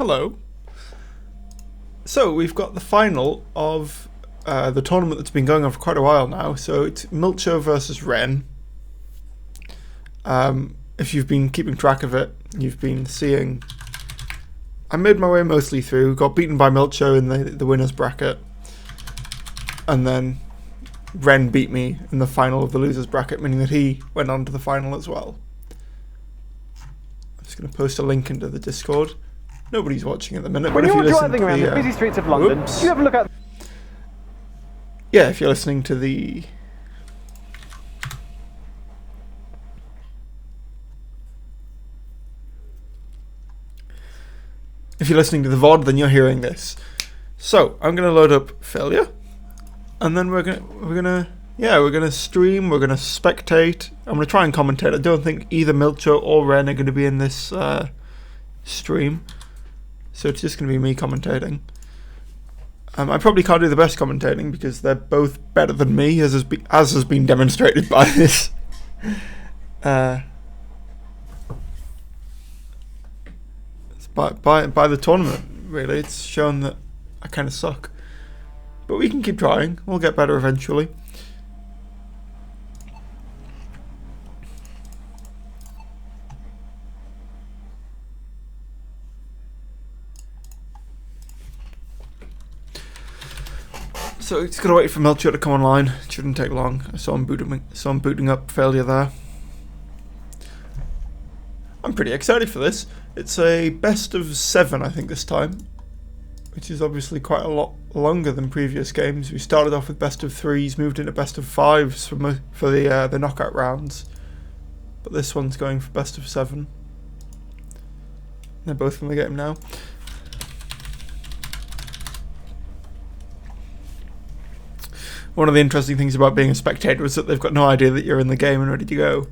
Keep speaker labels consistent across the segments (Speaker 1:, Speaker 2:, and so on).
Speaker 1: Hello. So we've got the final of the tournament that's been going on for quite a while now. So it's Milcho versus Ren. If you've been keeping track of it, you've been seeing... I made my way mostly through, got beaten by Milcho in the winner's bracket. And then Ren beat me in the final of the loser's bracket, meaning that he went on to the final as well. I'm just going to post a link into the Discord. Nobody's watching at the minute.
Speaker 2: When
Speaker 1: but
Speaker 2: you're
Speaker 1: if you
Speaker 2: driving around the busy streets of London, you have a look at...
Speaker 1: Yeah, if you're listening to the... If you're listening to the VOD, then you're hearing this. So, I'm going to load up Failure. And then we're gonna stream, we're gonna spectate. I'm gonna try and commentate. I don't think either Milcho or Ren are gonna be in this stream. So it's just gonna be me commentating. I probably can't do the best commentating because they're both better than me, as has been demonstrated by this. By the tournament, really. It's shown that I kind of suck. But we can keep trying. We'll get better eventually. So it's gotta wait for Milcho to come online. It shouldn't take long. I saw him booting up Failure there. I'm pretty excited for this. It's a best of 7, I think, this time, which is obviously quite a lot longer than previous games. We started off with best of 3s, moved into best of 5s for the knockout rounds, but this one's going for best of 7. They're both in the game now. One of the interesting things about being a spectator is that they've got no idea that you're in the game and ready to go.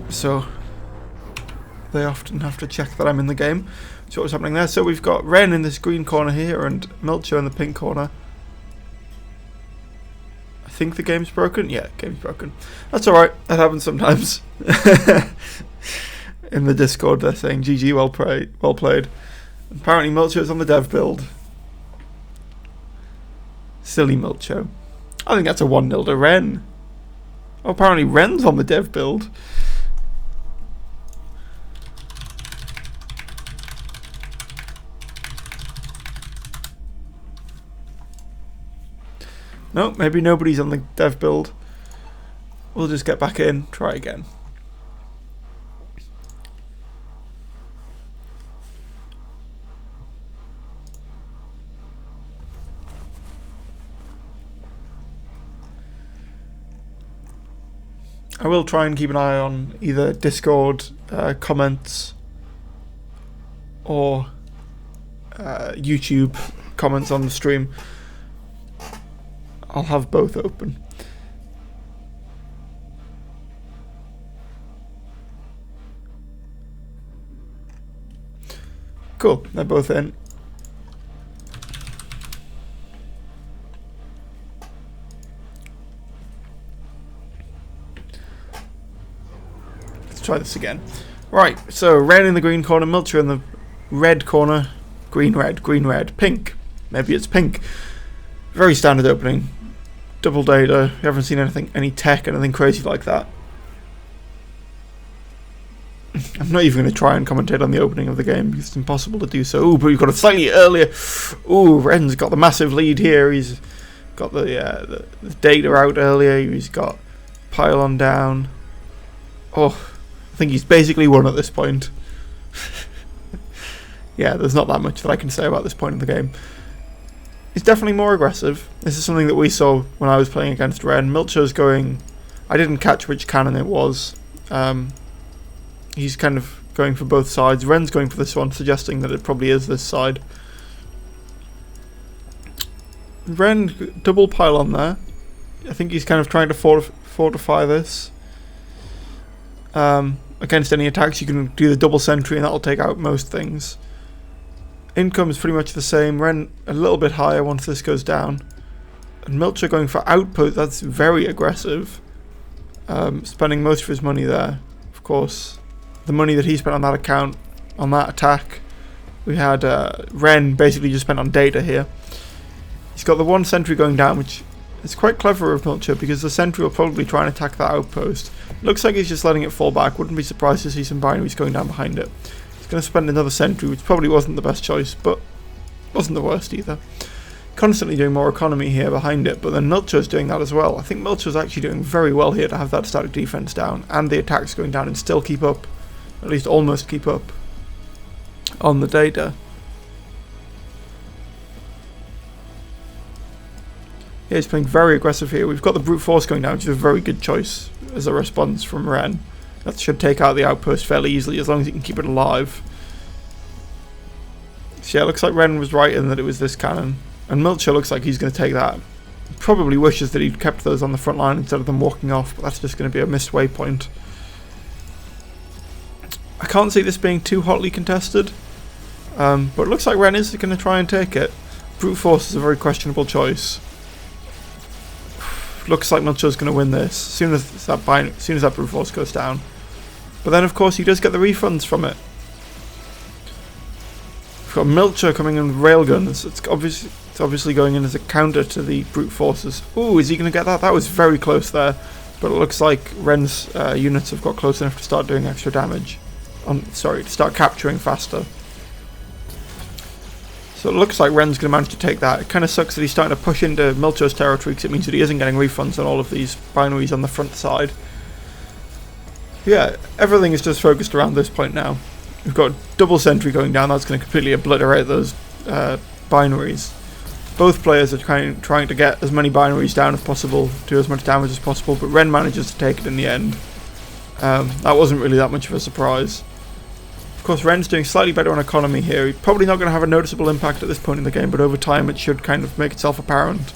Speaker 1: So they often have to check that I'm in the game. So what's happening there? So we've got Ren in this green corner here and Milcho in the pink corner. I think the game's broken. Yeah, game's broken. That's alright. That happens sometimes. In the Discord they're saying GG, well played. Apparently Milcho's on the dev build. Silly Milcho. I think that's a 1-0 to Ren. Oh, apparently Ren's on the dev build. No, maybe nobody's on the dev build. We'll just get back in, try again. I will try and keep an eye on either Discord comments or YouTube comments on the stream. I'll have both open. Cool, they're both in. Let's try this again. Right, so Red in the green corner, Milcho in the red corner. Green, red, pink. Maybe it's pink. Very standard opening. Double data. We haven't seen any tech, anything crazy like that. I'm not even going to try and commentate on the opening of the game because it's impossible to do so. Ooh, but we've got a slightly earlier. Ooh, Ren's got the massive lead here. He's got the data out earlier. He's got pylon down. Oh, I think he's basically won at this point. Yeah, there's not that much that I can say about this point in the game. He's definitely more aggressive. This is something that we saw when I was playing against Ren. Milcho's going... I didn't catch which cannon it was. He's kind of going for both sides. Ren's going for this one, suggesting that it probably is this side. Ren, double pylon there. I think he's kind of trying to fortify this. Against any attacks, you can do the double sentry and that'll take out most things. Income is pretty much the same. Ren a little bit higher once this goes down. And Milcho going for output, that's very aggressive. Spending most of his money there, of course. the money that he spent on that account, on that attack. We had Ren basically just spent on data here. He's got the one sentry going down, which is quite clever of Milcho, because the sentry will probably try and attack that outpost. Looks like he's just letting it fall back. Wouldn't be surprised to see some binaries going down behind it. He's going to spend another sentry, which probably wasn't the best choice, but wasn't the worst either. Constantly doing more economy here behind it, but then Milcho's doing that as well. I think Milcho's actually doing very well here to have that static defense down and the attacks going down and still keep up, at least almost keep up, on the data. Yeah, he's playing very aggressive here. We've got the brute force going down, which is a very good choice as a response from Ren. That should take out the outpost fairly easily as long as he can keep it alive. So yeah, it looks like Ren was right in that it was this cannon. And Milcho looks like he's going to take that. Probably wishes that he'd kept those on the front line instead of them walking off, but that's just going to be a missed waypoint. I can't see this being too hotly contested, but it looks like Ren is going to try and take it. Brute force is a very questionable choice. Looks like Milcho's going to win this as soon as that brute force goes down. But then, of course, he does get the refunds from it. We've got Milcho coming in with railguns. It's obviously going in as a counter to the brute forces. Ooh, is he going to get that? That was very close there. But it looks like Ren's units have got close enough to start doing extra damage. To start capturing faster. So it looks like Ren's going to manage to take that. It kind of sucks that he's starting to push into Milcho's territory because it means that he isn't getting refunds on all of these binaries on the front side. Yeah, everything is just focused around this point now. We've got double sentry going down. That's going to completely obliterate those binaries. Both players are trying to get as many binaries down as possible, do as much damage as possible, but Ren manages to take it in the end. That wasn't really that much of a surprise. Of course, Ren's doing slightly better on economy here. He's probably not going to have a noticeable impact at this point in the game, but over time it should kind of make itself apparent.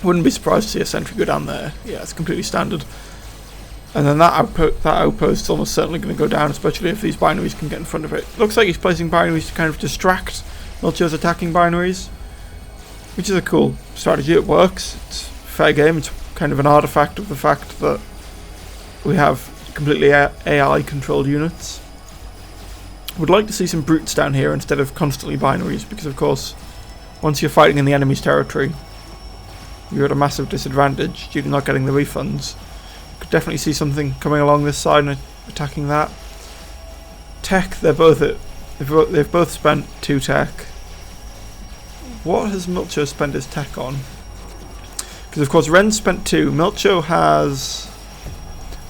Speaker 1: Wouldn't be surprised to see a sentry go down there. Yeah, it's completely standard. And then that outpost is almost certainly going to go down, especially if these binaries can get in front of it. Looks like he's placing binaries to kind of distract Milcho's attacking binaries, which is a cool strategy. It works. It's fair game. It's kind of an artifact of the fact that we have completely AI-controlled units. Would like to see some brutes down here instead of constantly binaries, because of course, once you're fighting in the enemy's territory, you're at a massive disadvantage due to not getting the refunds. Could definitely see something coming along this side and attacking that. Tech, they've both spent 2 tech. What has Milcho spent his tech on? Because of course Ren spent 2. Milcho has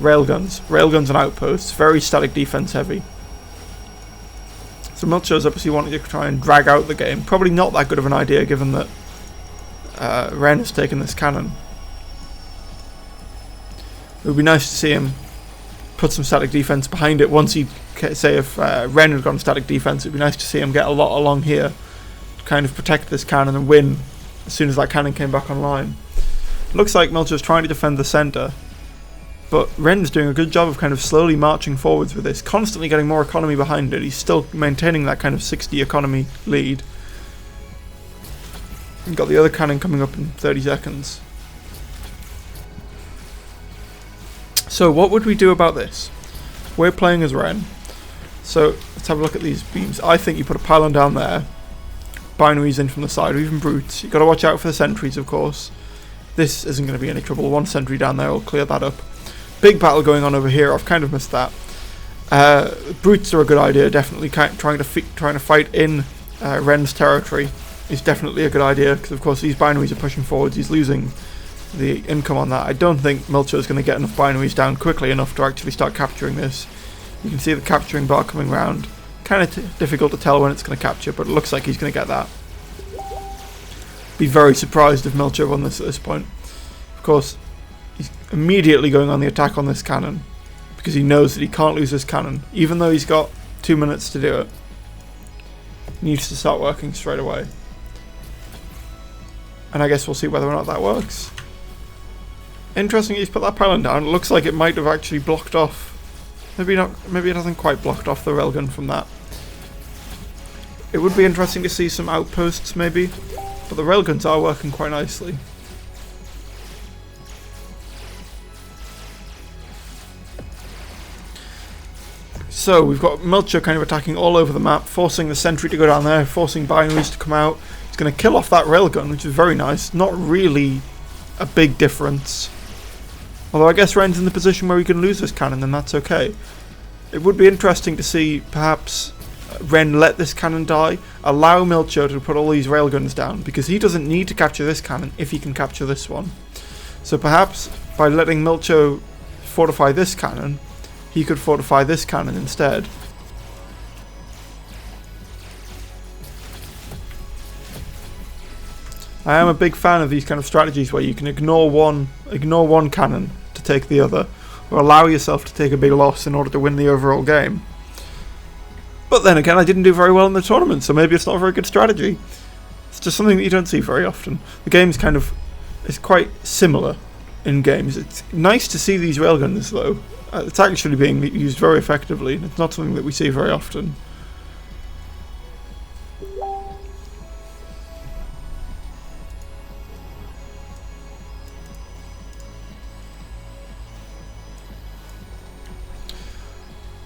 Speaker 1: railguns and outposts, very static defense heavy. So Milcho's obviously wanting to try and drag out the game. Probably not that good of an idea given that Ren has taken this cannon. It would be nice to see him put some static defense behind it. Once he, say if Ren had gone static defense, it would be nice to see him get a lot along here to kind of protect this cannon and win as soon as that cannon came back online. Looks like Milcho's trying to defend the centre, but Ren's doing a good job of kind of slowly marching forwards with this, constantly getting more economy behind it. He's still maintaining that kind of 60 economy lead. You've got the other cannon coming up in 30 seconds. So what would we do about this? We're playing as Ren. So let's have a look at these beams. I think you put a pylon down there, binaries in from the side, or even brutes. You've got to watch out for the sentries, of course. This isn't going to be any trouble. One sentry down there will clear that up. Big battle going on over here. I've kind of missed that. Brutes are a good idea. Definitely trying to fight in Ren's territory is definitely a good idea, because of course these binaries are pushing forwards. He's losing the income on that. I don't think Milcho is going to get enough binaries down quickly enough to actually start capturing this. You can see the capturing bar coming round. Kind of difficult to tell when it's going to capture, but it looks like he's going to get that. Be very surprised if Milcho won this at this point. Of course, he's immediately going on the attack on this cannon because he knows that he can't lose this cannon, even though he's got 2 minutes to do it. He needs to start working straight away. And I guess we'll see whether or not that works. Interesting, he's put that pylon down. It looks like it might have actually blocked off. Maybe not. Maybe it hasn't quite blocked off the railgun from that. It would be interesting to see some outposts, maybe. But the railguns are working quite nicely. So we've got Milcho kind of attacking all over the map, forcing the sentry to go down there, forcing binaries to come out. He's going to kill off that railgun, which is very nice. Not really a big difference. Although I guess Ren's in the position where he can lose this cannon, and that's okay. It would be interesting to see perhaps Ren let this cannon die, allow Milcho to put all these railguns down, because he doesn't need to capture this cannon if he can capture this one. So perhaps by letting Milcho fortify this cannon, he could fortify this cannon instead. I am a big fan of these kind of strategies where you can ignore one cannon to take the other, or allow yourself to take a big loss in order to win the overall game. But then again, I didn't do very well in the tournament, so maybe it's not a very good strategy. It's just something that you don't see very often. The game's is quite similar in games. It's nice to see these railguns though. It's actually being used very effectively. It's not something that we see very often.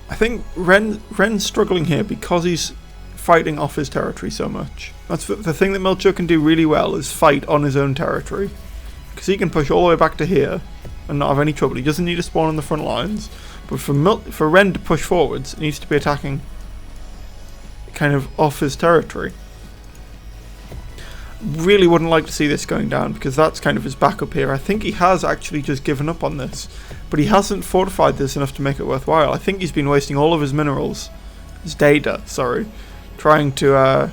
Speaker 1: I think Ren's struggling here because he's fighting off his territory so much. That's the thing that Milcho can do really well, is fight on his own territory. Because he can push all the way back to here and not have any trouble. He doesn't need to spawn on the front lines. But for Ren to push forwards, it needs to be attacking kind of off his territory. Really wouldn't like to see this going down, because that's kind of his backup here. I think he has actually just given up on this, but he hasn't fortified this enough to make it worthwhile. I think he's been wasting all of his minerals, his data, sorry, trying to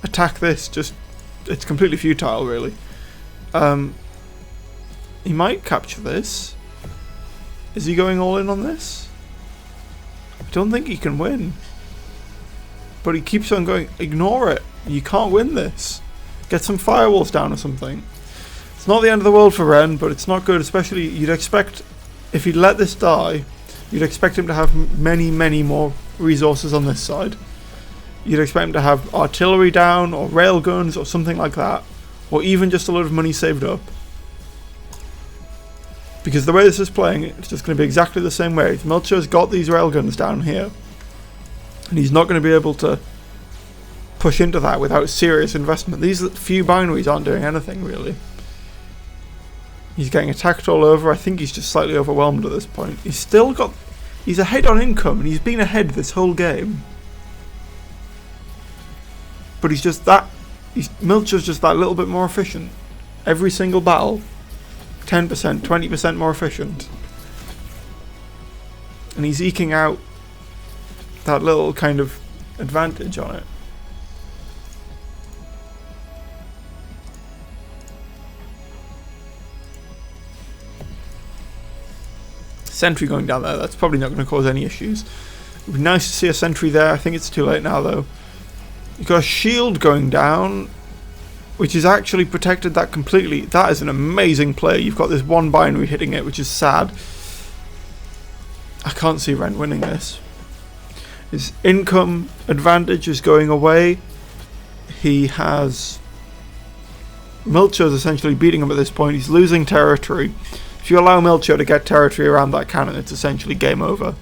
Speaker 1: attack this. It's completely futile, really. He might capture this. Is he going all in on this? I don't think he can win. But he keeps on going. Ignore it. You can't win this. Get some firewalls down or something. It's not the end of the world for Ren, but it's not good. Especially, you'd expect, if he'd let this die, you'd expect him to have many, many more resources on this side. You'd expect him to have artillery down, or railguns, or something like that. Or even just a lot of money saved up. Because the way this is playing, it's just going to be exactly the same way. Milcho's got these railguns down here, and he's not going to be able to push into that without serious investment. These few binaries aren't doing anything, really. He's getting attacked all over. I think he's just slightly overwhelmed at this point. He's ahead on income, and he's been ahead this whole game. But Milcho's just that little bit more efficient. Every single battle, 10%, 20% more efficient. And he's eking out that little kind of advantage on it. Sentry going down there, that's probably not going to cause any issues. It would be nice to see a sentry there. I think it's too late now though. You've got a shield going down, which has actually protected that completely. That is an amazing play. You've got this one binary hitting it, which is sad. I can't see Ren winning this. His income advantage is going away. Milcho's essentially beating him at this point. He's losing territory. If you allow Milcho to get territory around that cannon, it's essentially game over.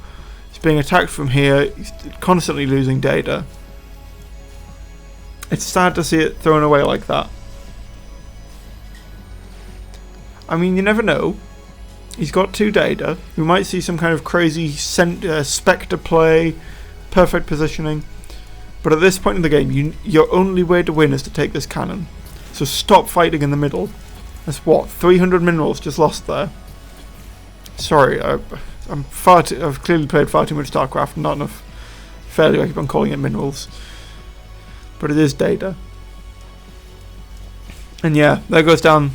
Speaker 1: He's being attacked from here. He's constantly losing data. It's sad to see it thrown away like that. I mean, you never know. He's got 2 data. We might see some kind of crazy Spectre play, perfect positioning. But at this point in the game, your only way to win is to take this cannon. So stop fighting in the middle. That's what, 300 minerals just lost there. Sorry, I've clearly played far too much StarCraft, not enough failure. I keep on calling it minerals. But it is data. And yeah, there goes down.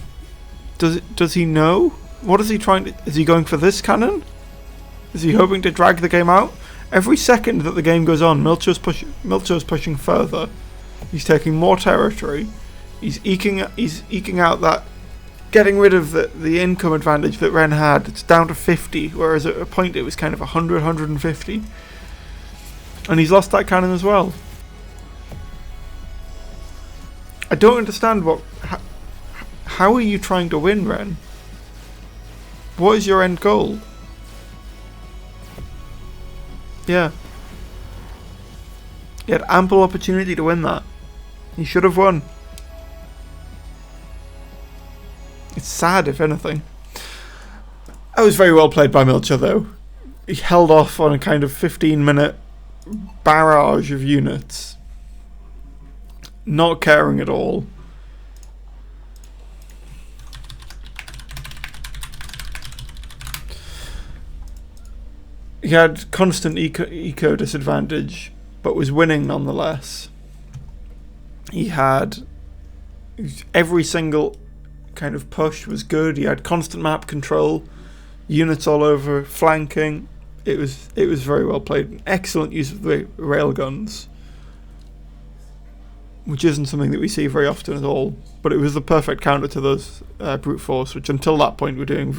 Speaker 1: Does he know? What is he trying to... Is he going for this cannon? Is he hoping to drag the game out? Every second that the game goes on, Milcho's pushing further. He's taking more territory. He's eking out that... Getting rid of the income advantage that Ren had. It's down to 50, whereas at a point it was kind of 100, 150. And he's lost that cannon as well. I don't understand how are you trying to win, Ren? What is your end goal? Yeah, He had ample opportunity to win that. He should have won. It's sad, if anything. That was very well played by Milcho, though. He held off on a kind of 15-minute barrage of units. Not caring at all. He had constant eco disadvantage, but was winning nonetheless. He had every single kind of push was good. He had constant map control, units all over, flanking. It was very well played. Excellent use of the railguns, which isn't something that we see very often at all. But it was the perfect counter to those brute force, which until that point were doing a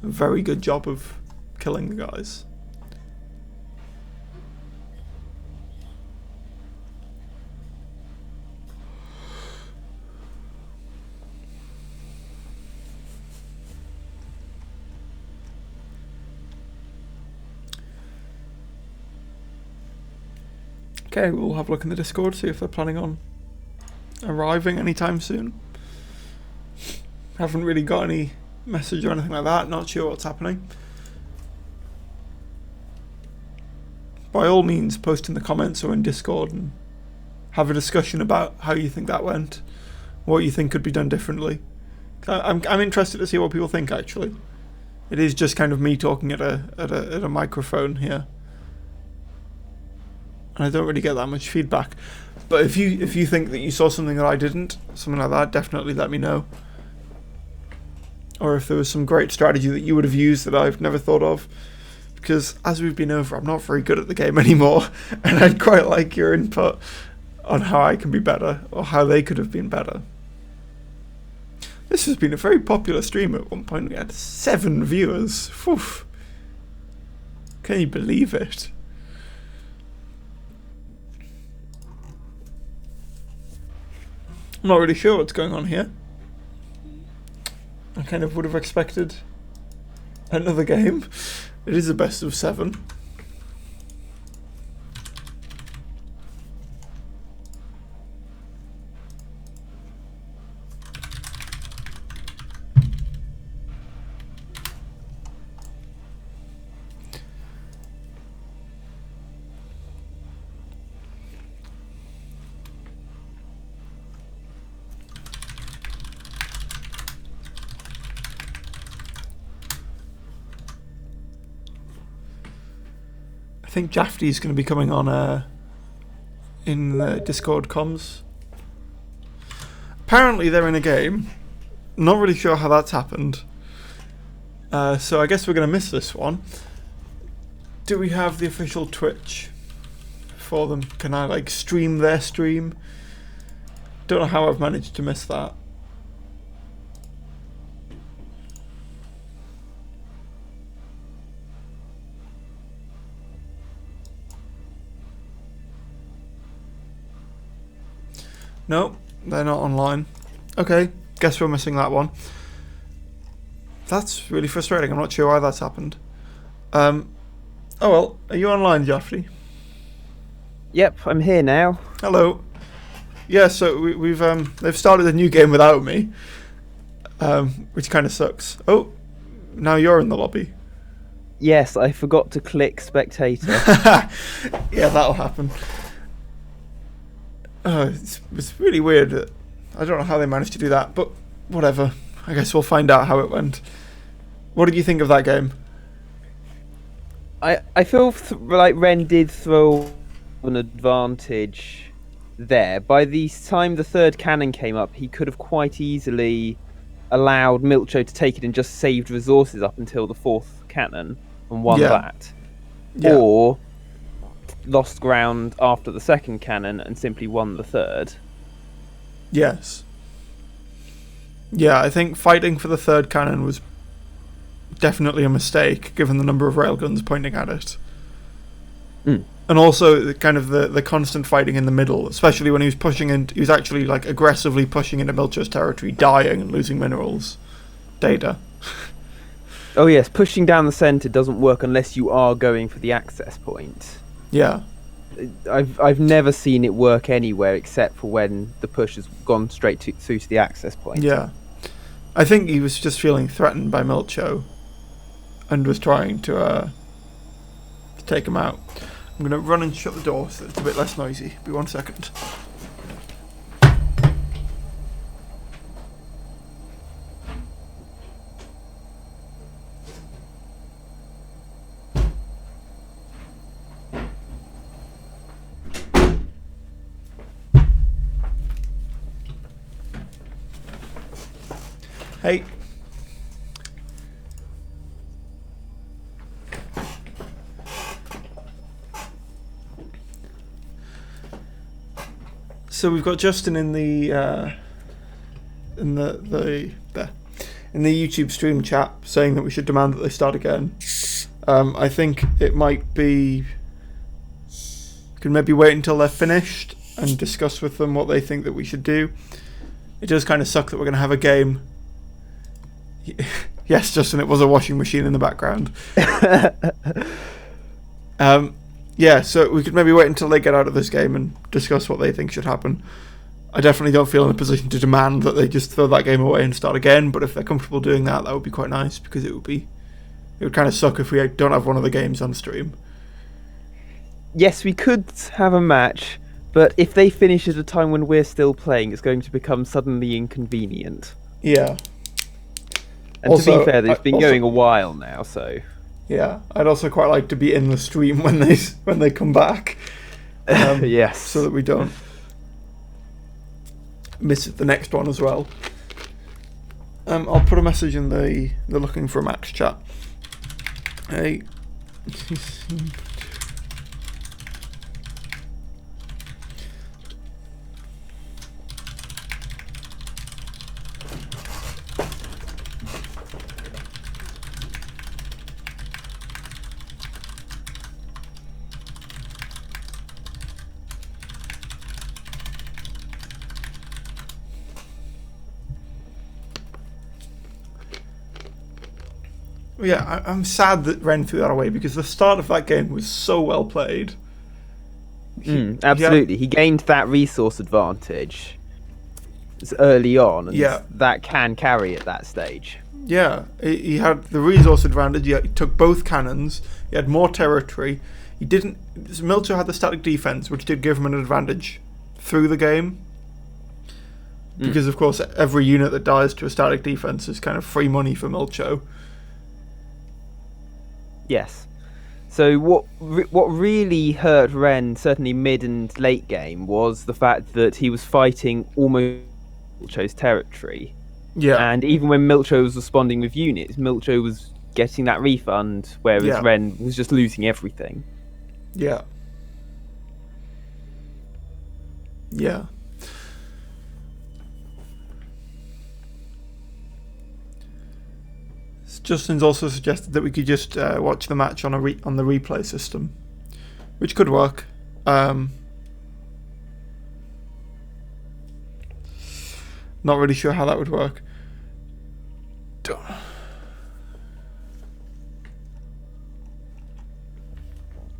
Speaker 1: very good job of killing the guys. Okay, we'll have a look in the Discord, see if they're planning on arriving anytime soon. Haven't really got any message or anything like that, not sure what's happening. By all means, post in the comments or in Discord and have a discussion about how you think that went, what you think could be done differently. I'm interested to see what people think, actually. It is just kind of me talking at a microphone here. And I don't really get that much feedback. But if you think that you saw something that I didn't, something like that, definitely let me know. Or if there was some great strategy that you would have used that I've never thought of. Because as we've been over, I'm not very good at the game anymore. And I'd quite like your input on how I can be better, or how they could have been better. This has been a very popular stream at one point. We had 7 viewers. Whew. Can you believe it? I'm not really sure what's going on here. I kind of would have expected another game. It is a best of 7. I think Jafty's going to be coming on in the Discord comms. Apparently they're in a game. Not really sure how that's happened. So I guess we're going to miss this one. Do we have the official Twitch for them? Can I like stream their stream? Don't know how I've managed to miss that. No, they're not online. Okay, guess we're missing that one. That's really frustrating. I'm not sure why that's happened. Oh well, are you online, Jeffrey?
Speaker 2: Yep, I'm here now.
Speaker 1: Hello. Yeah, so we've they've started a new game without me, which kind of sucks. Oh, now you're in the lobby.
Speaker 2: Yes, I forgot to click spectator.
Speaker 1: Yeah, that'll happen. It's really weird. I don't know how they managed to do that, but whatever. I guess we'll find out how it went. What did you think of that game?
Speaker 2: I feel like Ren did throw an advantage there. By the time the third cannon came up, he could have quite easily allowed Milcho to take it and just saved resources up until the fourth cannon and won that. Yeah. Or lost ground after the second cannon and simply won the third.
Speaker 1: Yes. Yeah, I think fighting for the third cannon was definitely a mistake, given the number of railguns pointing at it. And also the constant fighting in the middle, especially when he was pushing in. He was actually like aggressively pushing into Milcho's territory, dying and losing minerals. Data.
Speaker 2: Oh yes, pushing down the centre doesn't work unless you are going for the access point.
Speaker 1: Yeah.
Speaker 2: I've never seen it work anywhere except for when the push has gone straight through to the access point.
Speaker 1: Yeah. I think he was just feeling threatened by Milcho and was trying to take him out. I'm going to run and shut the door so it's a bit less noisy. Be 1 second. Hey. So we've got Justin in the YouTube stream chat saying that we should demand that they start again. I think it might be. We can maybe wait until they're finished and discuss with them what they think that we should do. It does kind of suck that we're going to have a game. Yes, Justin, it was a washing machine in the background. Yeah, so we could maybe wait until they get out of this game and discuss what they think should happen. I definitely don't feel in a position to demand that they just throw that game away and start again, but if they're comfortable doing that, that would be quite nice, because it would kind of suck if we don't have one of the games on stream.
Speaker 2: Yes, we could have a match, but if they finish at a time when we're still playing, it's going to become suddenly inconvenient.
Speaker 1: Yeah.
Speaker 2: And also, to be fair, it's been going a while now, so...
Speaker 1: Yeah, I'd also quite like to be in the stream when they come back.
Speaker 2: Yes.
Speaker 1: So that we don't miss the next one as well. I'll put a message in the looking for a match chat. Hey. Yeah, I'm sad that Ren threw that away because the start of that game was so well played.
Speaker 2: Absolutely. He gained that resource advantage early on, and that can carry at that stage.
Speaker 1: Yeah, he had the resource advantage. He took both cannons. He had more territory. He didn't. Milcho had the static defense, which did give him an advantage through the game. Because, of course, every unit that dies to a static defense is kind of free money for Milcho.
Speaker 2: Yes. So what really hurt Ren, certainly mid and late game, was the fact that he was fighting almost Milcho's territory.
Speaker 1: Yeah.
Speaker 2: And even when Milcho was responding with units, Milcho was getting that refund, whereas Ren was just losing everything.
Speaker 1: Yeah. Yeah. Justin's also suggested that we could just watch the match on the replay system, which could work. Not really sure how that would work.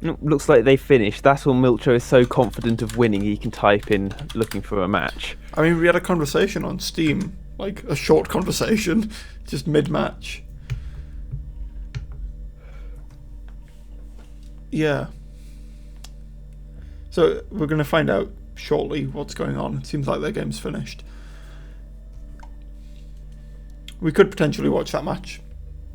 Speaker 2: Looks like they finished. That's when Milcho is so confident of winning he can type in looking for a match.
Speaker 1: I mean, we had a conversation on Steam, like a short conversation, just mid-match. Yeah. So we're going to find out shortly what's going on. It seems like their game's finished. We could potentially watch that match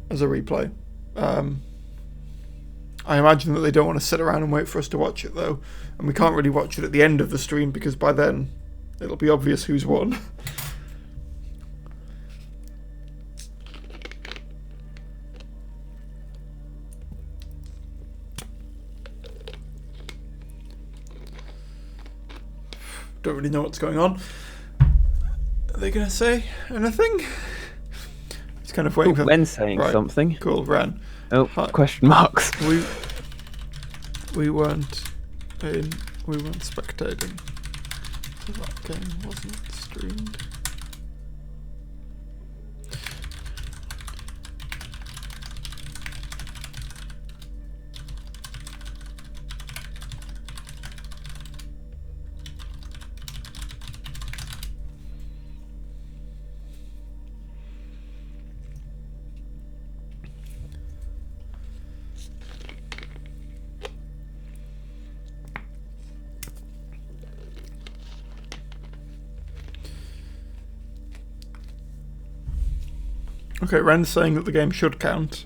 Speaker 1: as a replay. I imagine that they don't want to sit around and wait for us to watch it, though. And we can't really watch it at the end of the stream because by then it'll be obvious who's won. Don't really know what's going on. Are they going to say anything? It's kind of waiting for...
Speaker 2: Ren saying something.
Speaker 1: Cool, Ren.
Speaker 2: Oh, question marks.
Speaker 1: We weren't spectating. So that game wasn't streamed. Okay, Ren's saying that the game should count.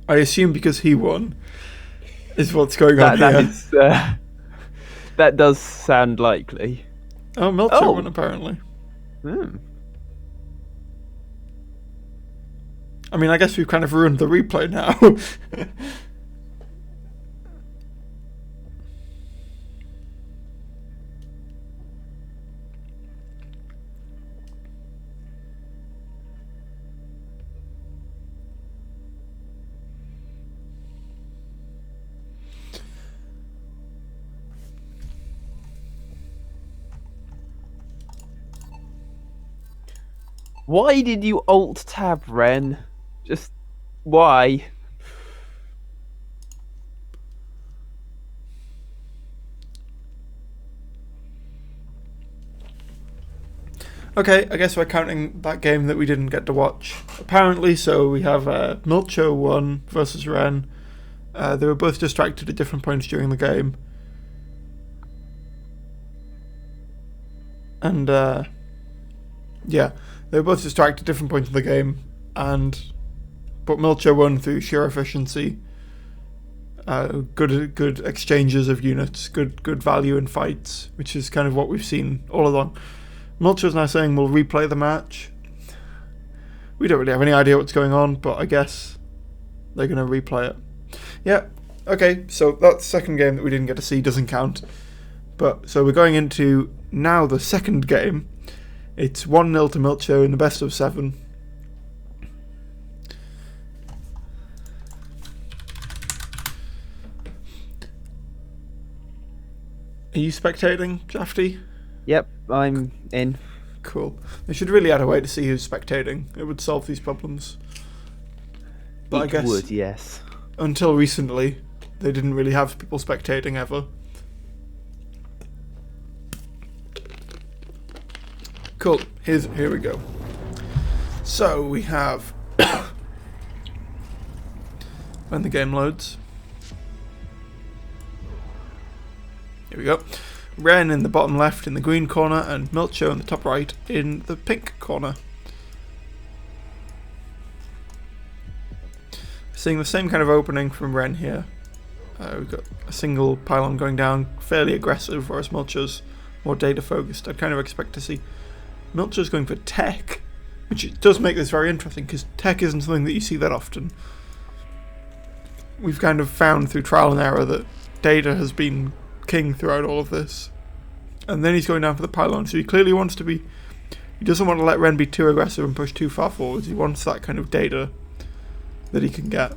Speaker 1: I assume because he won is what's going on
Speaker 2: That
Speaker 1: here.
Speaker 2: is, that does sound likely.
Speaker 1: Oh, Milcho won apparently.
Speaker 2: Hmm.
Speaker 1: I mean, I guess we've kind of ruined the replay now.
Speaker 2: Why did you alt tab, Ren? Just why?
Speaker 1: Okay, I guess we're counting that game that we didn't get to watch. Apparently, so we have Milcho won versus Ren. They were both distracted at different points during the game. And, yeah, they were both distracted at different points in the game. But Milcho won through sheer efficiency. Good exchanges of units, good value in fights, which is kind of what we've seen all along. Milcho's now saying we'll replay the match. We don't really have any idea what's going on, but I guess they're going to replay it. Yeah, okay, so that second game that we didn't get to see doesn't count. But so we're going into now the second game. It's 1-0 to Milcho in the best of 7. Are you spectating, Jafty?
Speaker 2: Yep, I'm in.
Speaker 1: Cool. They should really add a way to see who's spectating. It would solve these problems. But I guess
Speaker 2: would, yes.
Speaker 1: until recently, they didn't really have people spectating ever. Cool. Here we go. So we have when the game loads. Here we go. Ren in the bottom left in the green corner and Milcho in the top right in the pink corner. Seeing the same kind of opening from Ren here. We've got a single pylon going down, fairly aggressive, whereas Milcho's more data focused. I'd kind of expect to see Milcho's going for tech, which does make this very interesting because tech isn't something that you see that often. We've kind of found through trial and error that data has been king throughout all of this. And then he's going down for the pylon, so he clearly wants to be... He doesn't want to let Ren be too aggressive and push too far forwards. He wants that kind of data that he can get.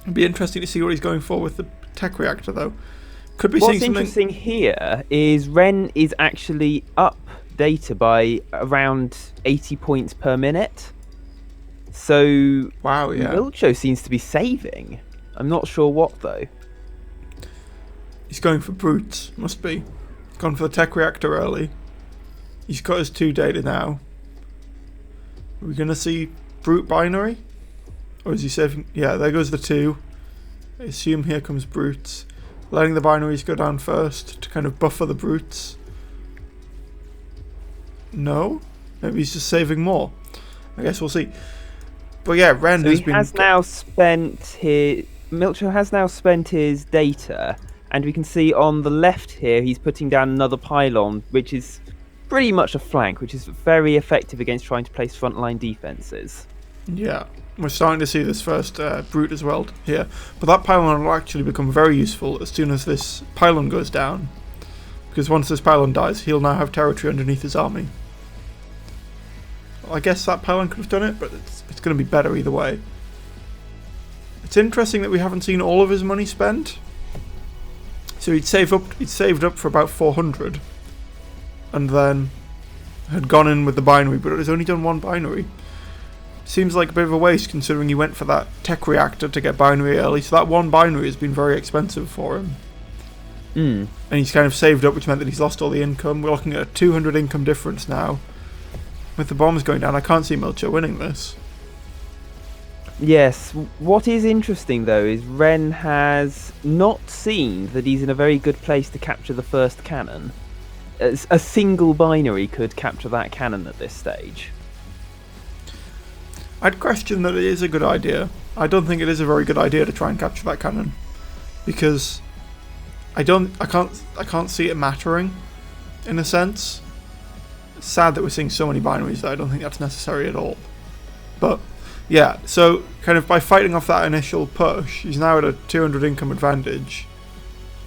Speaker 1: It'd be interesting to see what he's going for with the tech reactor, though. Could be seeing something...
Speaker 2: What's interesting here is Ren is actually up data by around 80 points per minute. So
Speaker 1: wow, yeah.
Speaker 2: Milcho seems to be saving. I'm not sure what, though.
Speaker 1: He's going for brutes, must be. Gone for the tech reactor early. He's got his 2 data now. Are we going to see brute binary? Or is he saving... Yeah, there goes the 2. I assume here comes brutes. Letting the binaries go down first to kind of buffer the brutes. No? Maybe he's just saving more. I guess we'll see. But yeah, Ren has been...
Speaker 2: Milcho has now spent his data... And we can see on the left here, he's putting down another pylon, which is pretty much a flank, which is very effective against trying to place frontline defences.
Speaker 1: Yeah, we're starting to see this first brute as well here. But that pylon will actually become very useful as soon as this pylon goes down. Because once this pylon dies, he'll now have territory underneath his army. Well, I guess that pylon could have done it, but it's going to be better either way. It's interesting that we haven't seen all of his money spent. So he'd saved up for about 400, and then had gone in with the binary, but it has only done 1 binary. Seems like a bit of a waste considering he went for that tech reactor to get binary early, so that 1 binary has been very expensive for him. And he's kind of saved up, which meant that he's lost all the income. We're looking at a 200 income difference now. With the bombs going down, I can't see Milcho winning this.
Speaker 2: Yes, what is interesting though is Ren has not seen that he's in a very good place to capture the first cannon. A single binary could capture that cannon at this stage.
Speaker 1: I'd question that it is a good idea. I don't think it is a very good idea to try and capture that cannon, because I can't see it mattering, in a sense. It's sad that we're seeing so many binaries that I don't think that's necessary at all. But yeah, so kind of by fighting off that initial push, he's now at a 200 income advantage.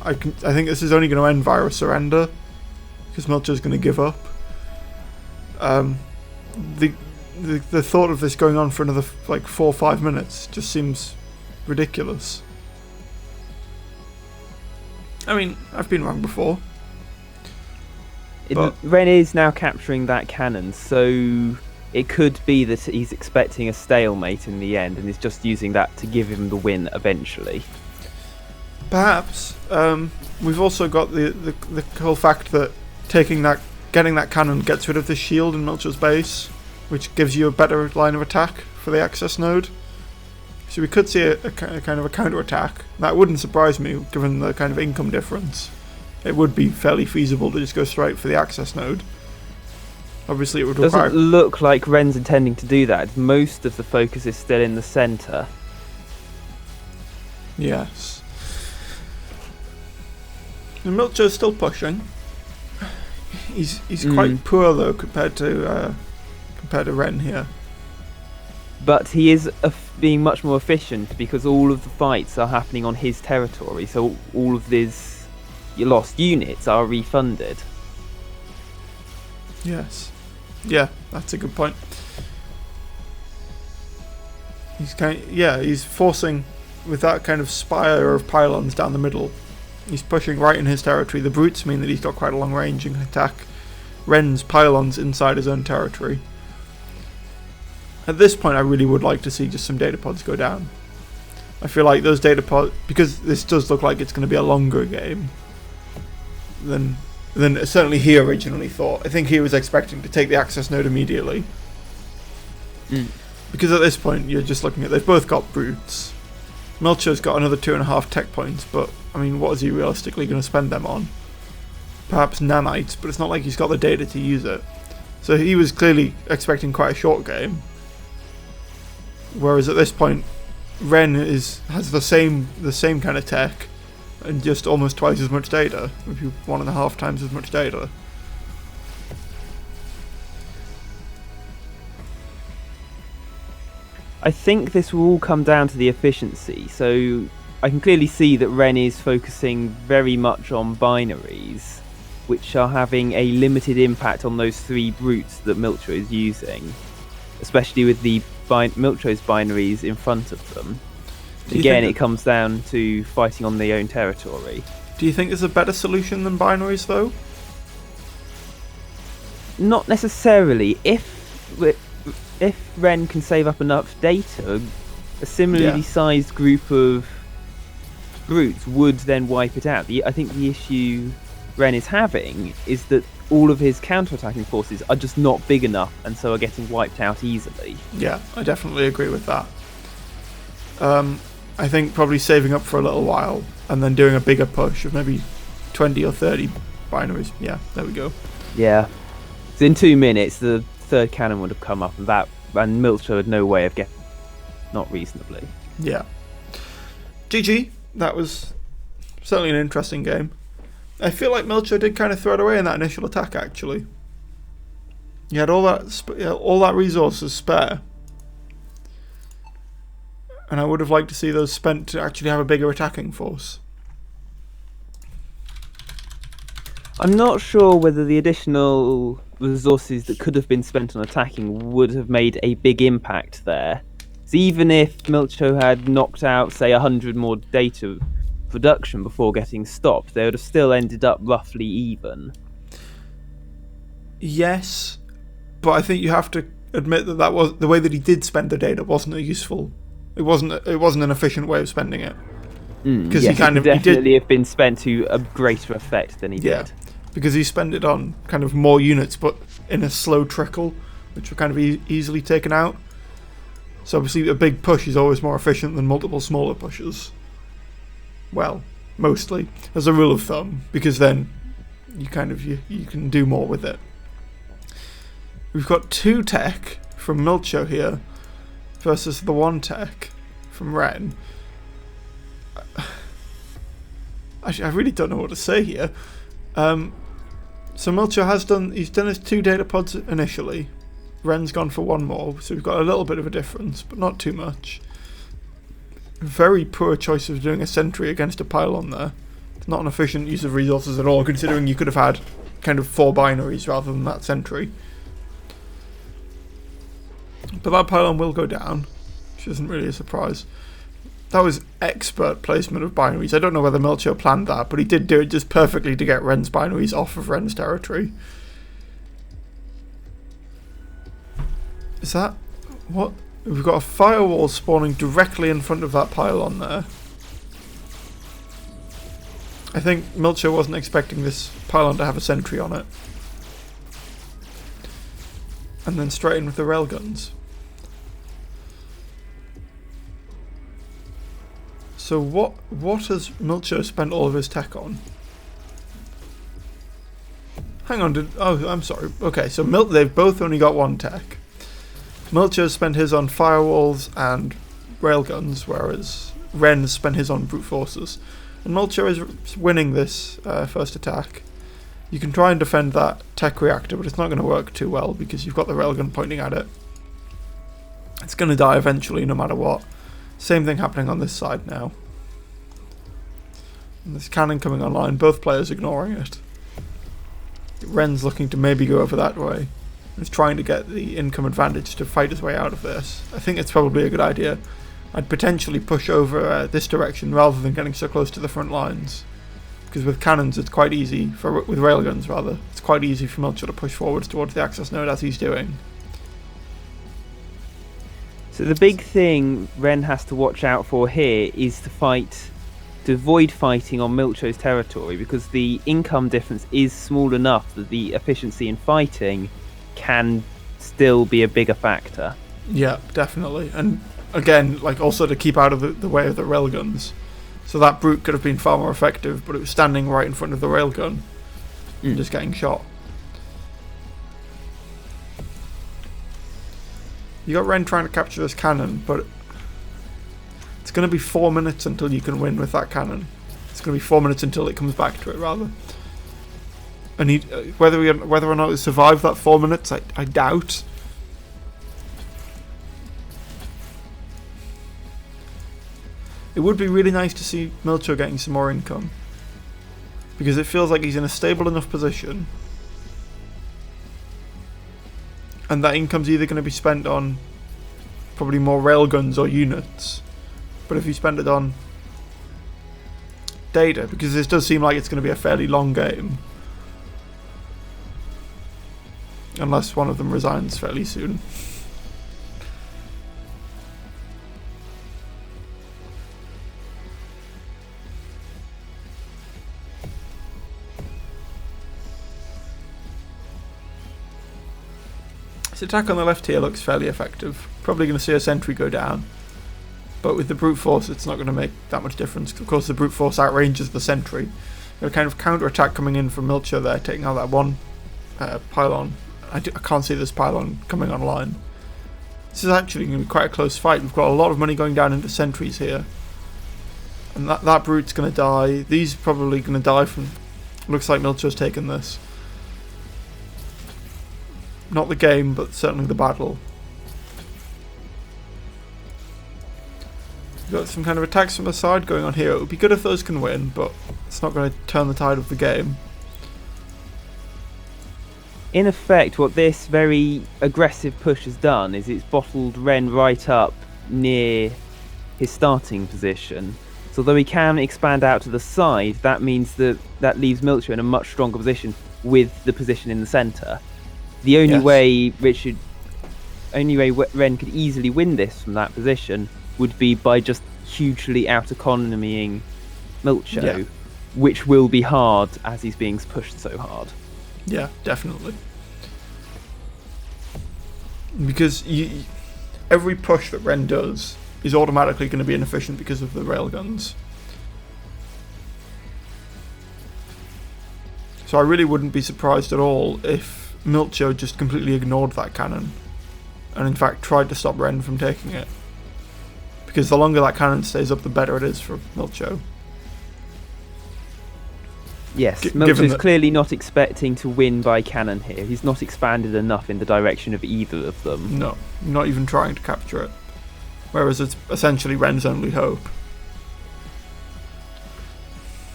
Speaker 1: I think this is only going to end via a surrender, because Milcho's going to give up. The thought of this going on for another like 4 or 5 minutes just seems ridiculous. I mean, I've been wrong before.
Speaker 2: Ren is now capturing that cannon, so it could be that he's expecting a stalemate in the end and is just using that to give him the win eventually.
Speaker 1: Perhaps. We've also got the whole fact that getting that cannon gets rid of the shield in Milcho's base, which gives you a better line of attack for the access node. So we could see a kind of a counter-attack. That wouldn't surprise me, given the kind of income difference. It would be fairly feasible to just go straight for the access node. Obviously it would require...
Speaker 2: Doesn't look like Ren's intending to do that. Most of the focus is still in the centre.
Speaker 1: Yes. And Milcho's still pushing. He's quite poor though compared to Ren here.
Speaker 2: But he is being much more efficient because all of the fights are happening on his territory, so all of these lost units are refunded.
Speaker 1: Yes. Yeah, that's a good point. He's forcing with that kind of spire of pylons down the middle. He's pushing right in his territory. The brutes mean that he's got quite a long range and can attack Ren's pylons inside his own territory. At this point, I really would like to see just some data pods go down. I feel like those data pods, because this does look like it's going to be a longer game than certainly he originally thought. I think he was expecting to take the access node immediately. Because at this point, you're just looking at, they've both got brutes. Milcho's got another 2.5 tech points, but I mean, what is he realistically going to spend them on? Perhaps nanites, but it's not like he's got the data to use it. So he was clearly expecting quite a short game. Whereas at this point, Ren has the same kind of tech and just almost twice as much data, maybe 1.5 times as much data.
Speaker 2: I think this will all come down to the efficiency. So I can clearly see that Ren is focusing very much on binaries, which are having a limited impact on those 3 brutes that Milcho is using, especially with the Milcho's binaries in front of them. Again, it comes down to fighting on their own territory.
Speaker 1: Do you think there's a better solution than binaries, though?
Speaker 2: Not necessarily. If Ren can save up enough data, a similarly sized group of brutes would then wipe it out. I think the issue Ren is having is that all of his counter-attacking forces are just not big enough and so are getting wiped out easily.
Speaker 1: Yeah, I definitely agree with that. I think probably saving up for a little while and then doing a bigger push of maybe 20 or 30 binaries. Yeah, there we go.
Speaker 2: Yeah. So in 2 minutes, the third cannon would have come up, and Milcho had no way of getting, not reasonably.
Speaker 1: Yeah. GG. That was certainly an interesting game. I feel like Milcho did kind of throw it away in that initial attack, actually. He had all that resources spare. And I would have liked to see those spent to actually have a bigger attacking force.
Speaker 2: I'm not sure whether the additional resources that could have been spent on attacking would have made a big impact there. So even if Milcho had knocked out, say, 100 more data production before getting stopped, they would have still ended up roughly even.
Speaker 1: Yes, but I think you have to admit that was the way that he did spend the data wasn't a useful. It wasn't an efficient way of spending it.
Speaker 2: Because yes, it definitely have been spent to a greater effect than he did.
Speaker 1: Because he spent it on kind of more units, but in a slow trickle, which were kind of easily taken out. So obviously a big push is always more efficient than multiple smaller pushes. Well, mostly, as a rule of thumb, because then you can do more with it. We've got 2 tech from Milcho here, versus the 1 tech from Ren. Actually, I really don't know what to say here. So Milcho has done his 2 data pods initially. Ren's gone for 1 more, so we've got a little bit of a difference, but not too much. Very poor choice of doing a sentry against a pylon there. It's not an efficient use of resources at all, considering you could have had kind of 4 binaries rather than that sentry. But that pylon will go down, which isn't really a surprise. That was expert placement of binaries. I don't know whether Milcho planned that, but he did do it just perfectly to get Ren's binaries off of Ren's territory. Is that... what? We've got a firewall spawning directly in front of that pylon there. I think Milcho wasn't expecting this pylon to have a sentry on it. And then straight in with the railguns. So what has Milcho spent all of his tech on? Hang on, I'm sorry. Okay, so they've both only got 1 tech. Milcho spent his on firewalls and railguns, whereas Ren spent his on brute forces. And Milcho is winning this first attack. You can try and defend that tech reactor, but it's not going to work too well because you've got the railgun pointing at it. It's going to die eventually, no matter what. Same thing happening on this side now. And this cannon coming online, both players ignoring it. Ren's looking to maybe go over that way. He's trying to get the income advantage to fight his way out of this. I think it's probably a good idea. I'd potentially push over this direction rather than getting so close to the front lines. Because with cannons it's quite easy, with railguns rather, it's quite easy for Milcho to push forwards towards the access node as he's doing.
Speaker 2: So the big thing Ren has to watch out for here is to avoid fighting on Milcho's territory, because the income difference is small enough that the efficiency in fighting can still be a bigger factor.
Speaker 1: Yeah, definitely. And again, like also to keep out of the way of the railguns. So that brute could have been far more effective, but it was standing right in front of the railgun and just getting shot. You got Ren trying to capture this cannon, but it's going to be 4 minutes until you can win with that cannon. It's going to be 4 minutes until it comes back to it, rather. And whether or not he survived that 4 minutes, I doubt. It would be really nice to see Milcho getting some more income, because it feels like he's in a stable enough position, and that income's either going to be spent on probably more railguns or units. But if you spend it on data, because this does seem like it's going to be a fairly long game, unless one of them resigns fairly soon. This attack on the left here looks fairly effective. Probably going to see a sentry go down. But with the brute force, it's not going to make that much difference. Of course, the brute force outranges the sentry. Got a kind of counter-attack coming in from Milcho there, taking out that 1 pylon. I can't see this pylon coming online. This is actually going to be quite a close fight. We've got a lot of money going down into sentries here. And that brute's going to die. These are probably going to die from... Looks like Milcho's taken this. Not the game, but certainly the battle. We've got some kind of attacks from the side going on here. It would be good if those can win, but it's not going to turn the tide of the game.
Speaker 2: In effect, what this very aggressive push has done is it's bottled Ren right up near his starting position. So although he can expand out to the side, that means that leaves Milcho in a much stronger position with the position in the centre. The only way Ren could easily win this from that position would be by just hugely out-economying Milcho, which will be hard as he's being pushed so hard.
Speaker 1: Yeah, definitely. Because every push that Ren does is automatically going to be inefficient because of the railguns. So I really wouldn't be surprised at all if Milcho just completely ignored that cannon and in fact tried to stop Ren from taking it. Because the longer that cannon stays up, the better it is for Milcho.
Speaker 2: Yes, Milcho's clearly not expecting to win by cannon here. He's not expanded enough in the direction of either of them.
Speaker 1: No, not even trying to capture it. Whereas it's essentially Ren's only hope.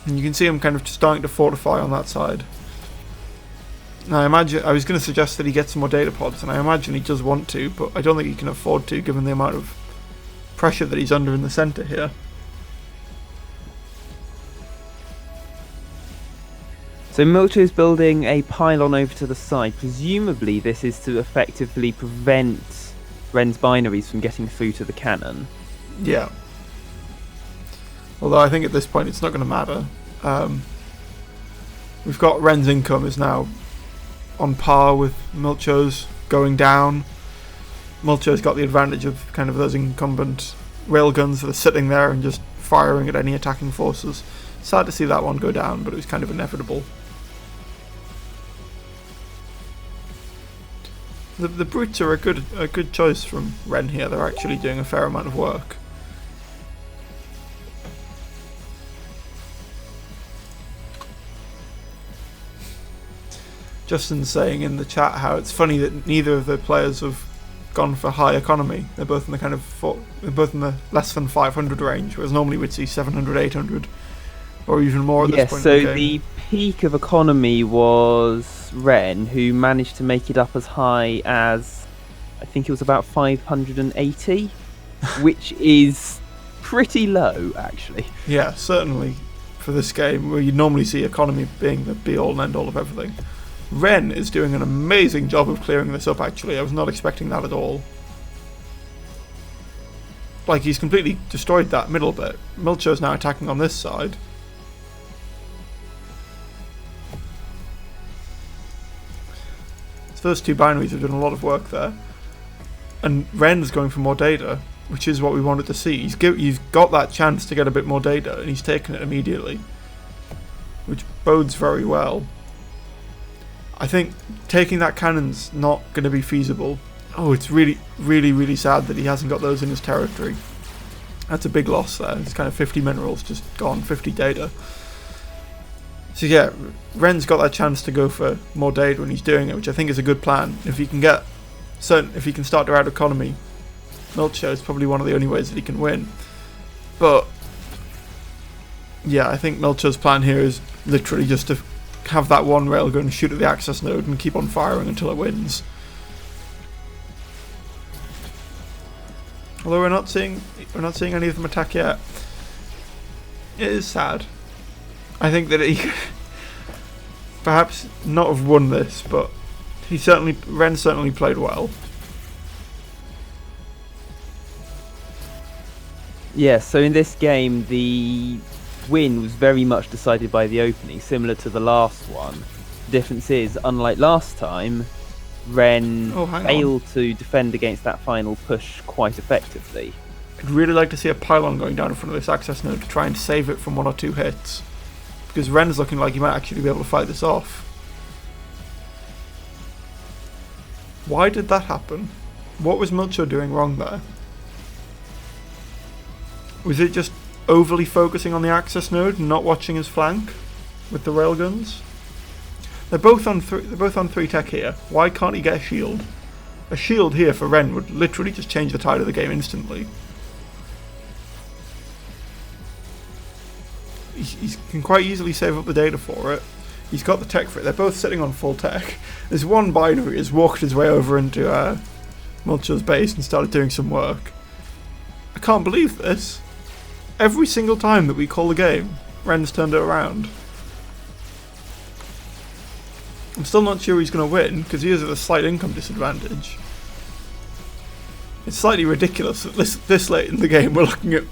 Speaker 1: And you can see him kind of starting to fortify on that side. Now, I was going to suggest that he gets some more data pods, and I imagine he does want to, but I don't think he can afford to, given the amount of pressure that he's under in the centre here.
Speaker 2: So Milcho's building a pylon over to the side. Presumably this is to effectively prevent Ren's binaries from getting through to the cannon.
Speaker 1: Yeah. Although I think at this point it's not going to matter. We've got Ren's income is now on par with Milcho's going down. Milcho's got the advantage of kind of those incumbent railguns that are sitting there and just firing at any attacking forces. Sad to see that one go down, but it was kind of inevitable. The brutes are a good choice from Ren here. They're actually doing a fair amount of work. Justin's saying in the chat how it's funny that neither of the players have gone for high economy. They're both in the they're both in the less than 500 range, whereas normally we'd see 700, 800, or even more at this point in the game.
Speaker 2: So the peak of economy was Ren, who managed to make it up as high as, I think it was about 580, which is pretty low, actually.
Speaker 1: Yeah, certainly for this game, where you normally see economy being the be-all and end-all of everything. Ren is doing an amazing job of clearing this up, actually. I was not expecting that at all. Like, he's completely destroyed that middle bit. Milcho's now attacking on this side. His first two binaries have done a lot of work there. And Ren's going for more data, which is what we wanted to see. He's got that chance to get a bit more data, and he's taken it immediately. Which bodes very well. I think taking that cannon's not going to be feasible. Oh, it's really, really, really sad that he hasn't got those in his territory. That's a big loss there. It's kind of 50 minerals just gone, 50 data. So yeah, Ren's got that chance to go for more data when he's doing it, which I think is a good plan. If he can start to add economy, Milcho is probably one of the only ways that he can win. But yeah, I think Milcho's plan here is literally just to have that one railgun shoot at the access node and keep on firing until it wins. Although we're not seeing any of them attack yet. It is sad. I think that he could perhaps not have won this, but Ren certainly played well.
Speaker 2: Yeah, so in this game the win was very much decided by the opening, similar to the last one. The difference is, unlike last time, Ren failed to defend against that final push quite effectively.
Speaker 1: I'd really like to see a pylon going down in front of this access node to try and save it from one or two hits. Because Ren's looking like he might actually be able to fight this off. Why did that happen? What was Milcho doing wrong there? Was it just overly focusing on the access node and not watching his flank with the railguns? They're both on 3 tech here. Why can't he get a shield? A shield here for Ren would literally just change the tide of the game instantly. He can quite easily save up the data for it. He's got the tech for it. They're both sitting on full tech. There's one binary has walked his way over into Milcho's base and started doing some work. I can't believe this. Every single time that we call the game, Ren's turned it around. I'm still not sure he's going to win, because he is at a slight income disadvantage. It's slightly ridiculous that this late in the game we're looking at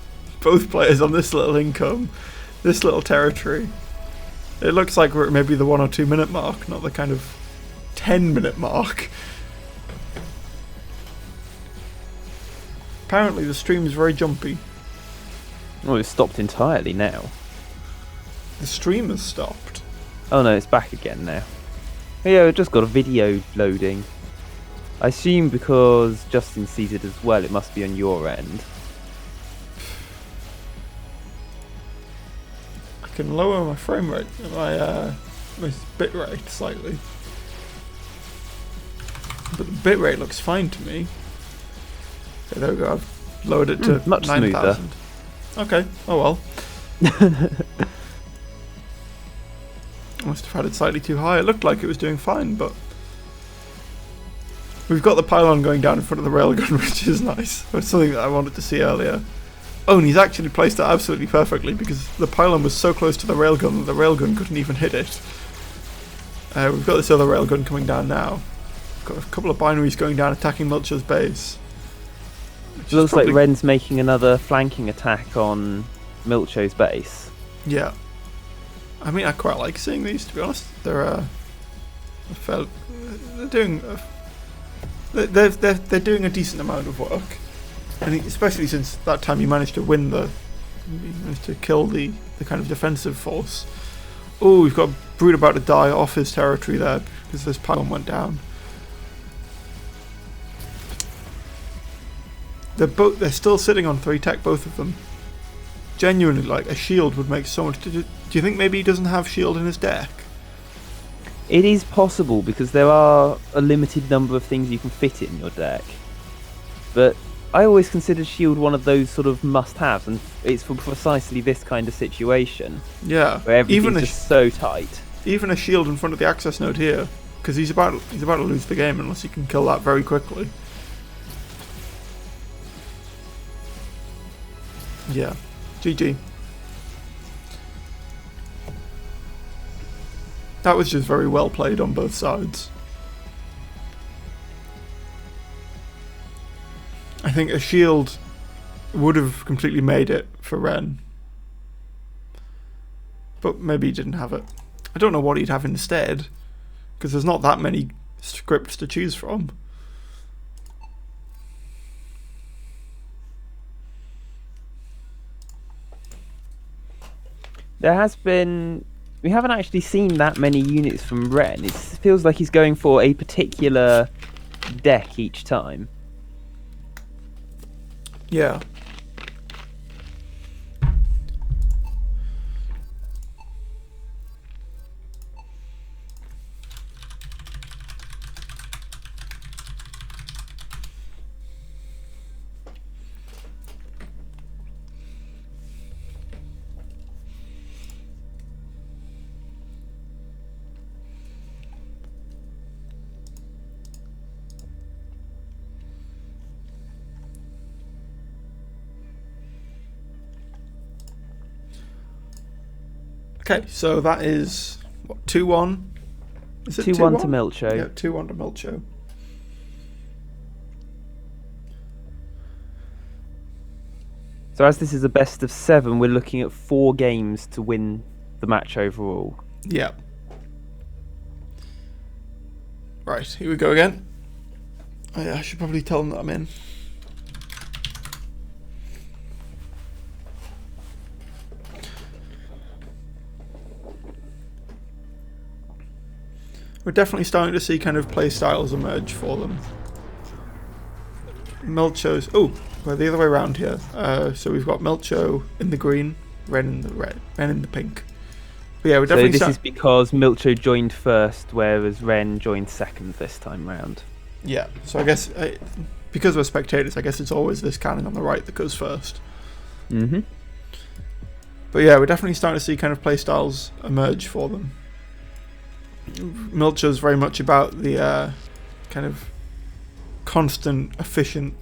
Speaker 1: both players on this little income, this little territory. It looks like we're at maybe the 1 or 2 minute mark, not the kind of 10-minute mark. Apparently the stream is very jumpy.
Speaker 2: Oh, it's stopped entirely now.
Speaker 1: The stream has stopped.
Speaker 2: Oh no, it's back again now. Oh, yeah, I've just got a video loading. I assume because Justin sees it as well, it must be on your end.
Speaker 1: I can lower my frame rate, my bit rate slightly. But the bit rate looks fine to me. Okay, there we go. I've lowered it to
Speaker 2: much
Speaker 1: 9,000. Okay, oh well. I must have had it slightly too high. It looked like it was doing fine, but we've got the pylon going down in front of the railgun, which is nice. It's something that I wanted to see earlier. Oh, and he's actually placed it absolutely perfectly because the pylon was so close to the railgun that the railgun couldn't even hit it. We've got this other railgun coming down now. Got a couple of binaries going down attacking Milcho's base.
Speaker 2: It looks like Ren's making another flanking attack on Milcho's base.
Speaker 1: Yeah. I mean, I quite like seeing these, to be honest. They're doing they're doing a decent amount of work, and especially since that time you managed to kill the kind of defensive force. Oh, we've got a Brute about to die off his territory there because this pylon went down. They're still sitting on 3 tech, both of them. Genuinely, like, a shield would make so much. Do you think maybe he doesn't have shield in his deck?
Speaker 2: It is possible because there are a limited number of things you can fit in your deck. But I always consider shield one of those sort of must-haves, and it's for precisely this kind of situation.
Speaker 1: Yeah,
Speaker 2: where everything's just so tight.
Speaker 1: Even a shield in front of the access node here, because he's about to lose the game unless he can kill that very quickly. Yeah, GG. That was just very well played on both sides. I think a shield would have completely made it for Ren. But maybe he didn't have it. I don't know what he'd have instead, because there's not that many scripts to choose from.
Speaker 2: There has been... We haven't actually seen that many units from Ren. It feels like he's going for a particular deck each time.
Speaker 1: Yeah. Okay, so that is what, 2-1? Is it
Speaker 2: 2-1 to Milcho.
Speaker 1: Yeah, 2-1 to Milcho.
Speaker 2: So as this is a best of 7, we're looking at 4 games to win the match overall.
Speaker 1: Yeah. Right, here we go again. Oh yeah, I should probably tell them that I'm in. We're definitely starting to see kind of play styles emerge for them. Milcho's... Oh, we're the other way around here. So we've got Milcho in the green, Ren in the red, Ren in the pink. But yeah, we're definitely...
Speaker 2: So this is because Milcho joined first, whereas Ren joined second this time round.
Speaker 1: Yeah, so I guess... because we're spectators, I guess it's always this cannon on the right that goes first.
Speaker 2: Mm-hmm.
Speaker 1: But yeah, we're definitely starting to see kind of play styles emerge for them. Milcho's very much about the kind of constant, efficient